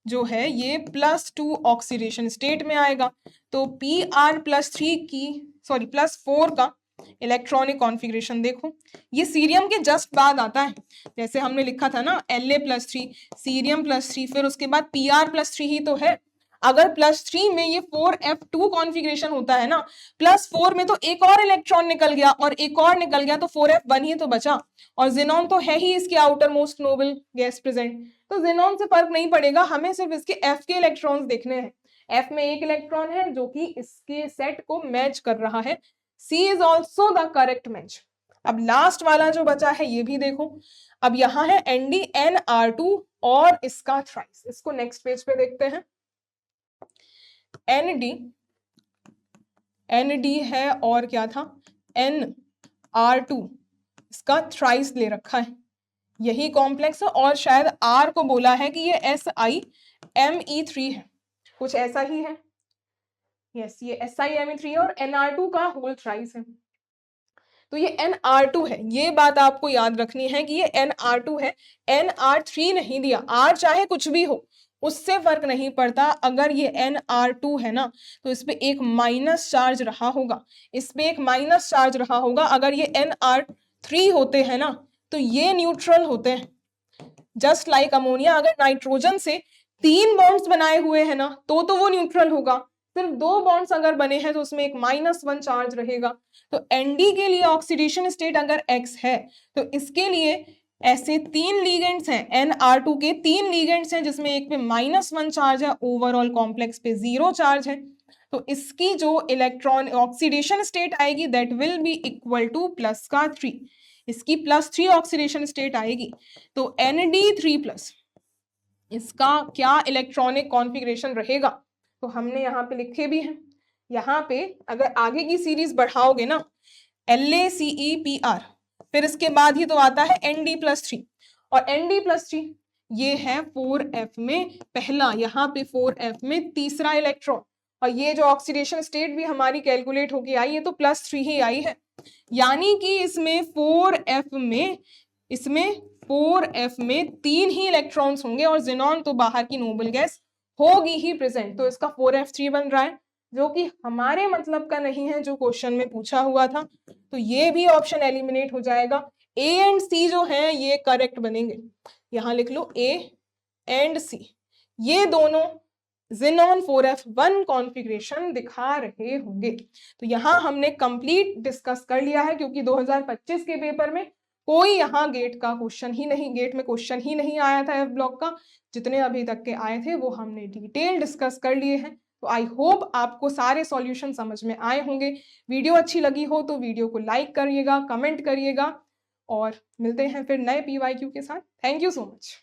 जो है ये +2 ऑक्सीडेशन स्टेट में आएगा। तो +4 का इलेक्ट्रॉनिक कॉन्फ़िगरेशन देखो, ये सीरियम के जस्ट बाद आता है। जैसे हमने लिखा था ना La+3, सीरियम +3, फिर उसके बाद Pr+3 ही तो है। अगर +3 में ये 4f2 कॉन्फ़िगरेशन होता है ना, +4 में तो एक और इलेक्ट्रॉन निकल गया और एक और निकल गया, तो 4f1 ही तो बचा। और ज़ेनॉन तो है ही इसके outer most noble gas present, तो ज़ेनॉन से फर्क नहीं पड़ेगा, हमें सिर्फ इसके f के इलेक्ट्रॉन्स देखने हैं। f में एक इलेक्ट्रॉन है जो कि इसके सेट को मैच कर रहा है। C is also the correct match. अब लास्ट वाला जो बचा है ये भी देखो। अब यहाँ है NdNr2 और इसका थ्राइस, इसको नेक्स्ट पेज पे देखते हैं। ND है और क्या था Nr2, इसका थ्राइस ले रखा है, यही कॉम्प्लेक्स है। और शायद R को बोला है कि ये SiMe3 है, कुछ ऐसा ही है। यस, ये SiMe3 है और Nr2 का होल थ्राइस है। तो ये Nr2 है, ये बात आपको याद रखनी है कि ये Nr2 है, Nr3 नहीं दिया। R चाहे कुछ भी हो, उससे फर्क नहीं पड़ता। अगर ये Nr2 है ना, तो इस पे एक माइनस चार्ज रहा होगा, इस पे एक माइनस चार्ज रहा होगा। अगर ये Nr3 होते हैं ना, तो ये न्यूट्रल होते हैं। जस्ट लाइक अमोनिया, अगर नाइट्रोजन से 3 बॉन्ड्स बनाए हुए हैं ना, तो वो न्यूट्रल होगा। सिर्फ 2 बॉन्ड्स अगर बने हैं तो उसमें एक -1 चार्ज रहेगा। तो Nd के लिए ऑक्सीडेशन स्टेट अगर X है, तो इसके लिए ऐसे 3 लीगेंड्स हैं, Nr2 के 3 लीगेंड्स हैं, जिसमें एक पे -1 चार्ज है, ओवरऑल कॉम्प्लेक्स पे 0 चार्ज है। तो इसकी जो इलेक्ट्रॉन ऑक्सीडेशन स्टेट आएगी that will be equal to +3, इसकी +3 ऑक्सीडेशन स्टेट आएगी। तो Nd3+, इसका क्या इलेक्ट्रॉनिक कॉन्फ़िगरेशन रहेगा, तो हमने यहाँ पे लिखे भी हैं। यहाँ पे अगर आगे की सीरीज बढ़ाओगे ना, LaCePr, फिर इसके बाद ही तो आता है Nd+3, और Nd+3 ये है 4f में पहला, यहाँ पे 4f में तीसरा इलेक्ट्रॉन। और ये जो ऑक्सीडेशन स्टेट भी हमारी कैलकुलेट होके आई, ये तो +3 ही आई है। यानी कि इसमें 4f में 3 ही इलेक्ट्रॉन्स होंगे, और ज़ेनॉन तो बाहर की नोबल गैस होगी ही प्रेजेंट। तो इसका 4f3 बन रहा है, जो कि हमारे मतलब का नहीं है, जो क्वेश्चन में पूछा हुआ था। तो ये भी ऑप्शन एलिमिनेट हो जाएगा। A एंड C जो है ये करेक्ट बनेंगे। यहाँ लिख लो A एंड C, ये दोनों ज़ेनॉन 4f1 कॉन्फ़िगरेशन दिखा रहे होंगे। तो यहाँ हमने कंप्लीट डिस्कस कर लिया है, क्योंकि 2025 के पेपर में कोई यहाँ गेट में क्वेश्चन ही नहीं आया था एफ ब्लॉक का। जितने अभी तक के आए थे वो हमने डिटेल डिस्कस कर लिए हैं। तो आई होप आपको सारे सॉल्यूशन समझ में आए होंगे। वीडियो अच्छी लगी हो तो वीडियो को लाइक करिएगा, कमेंट करिएगा, और मिलते हैं फिर नए PYQ के साथ। Thank you so much.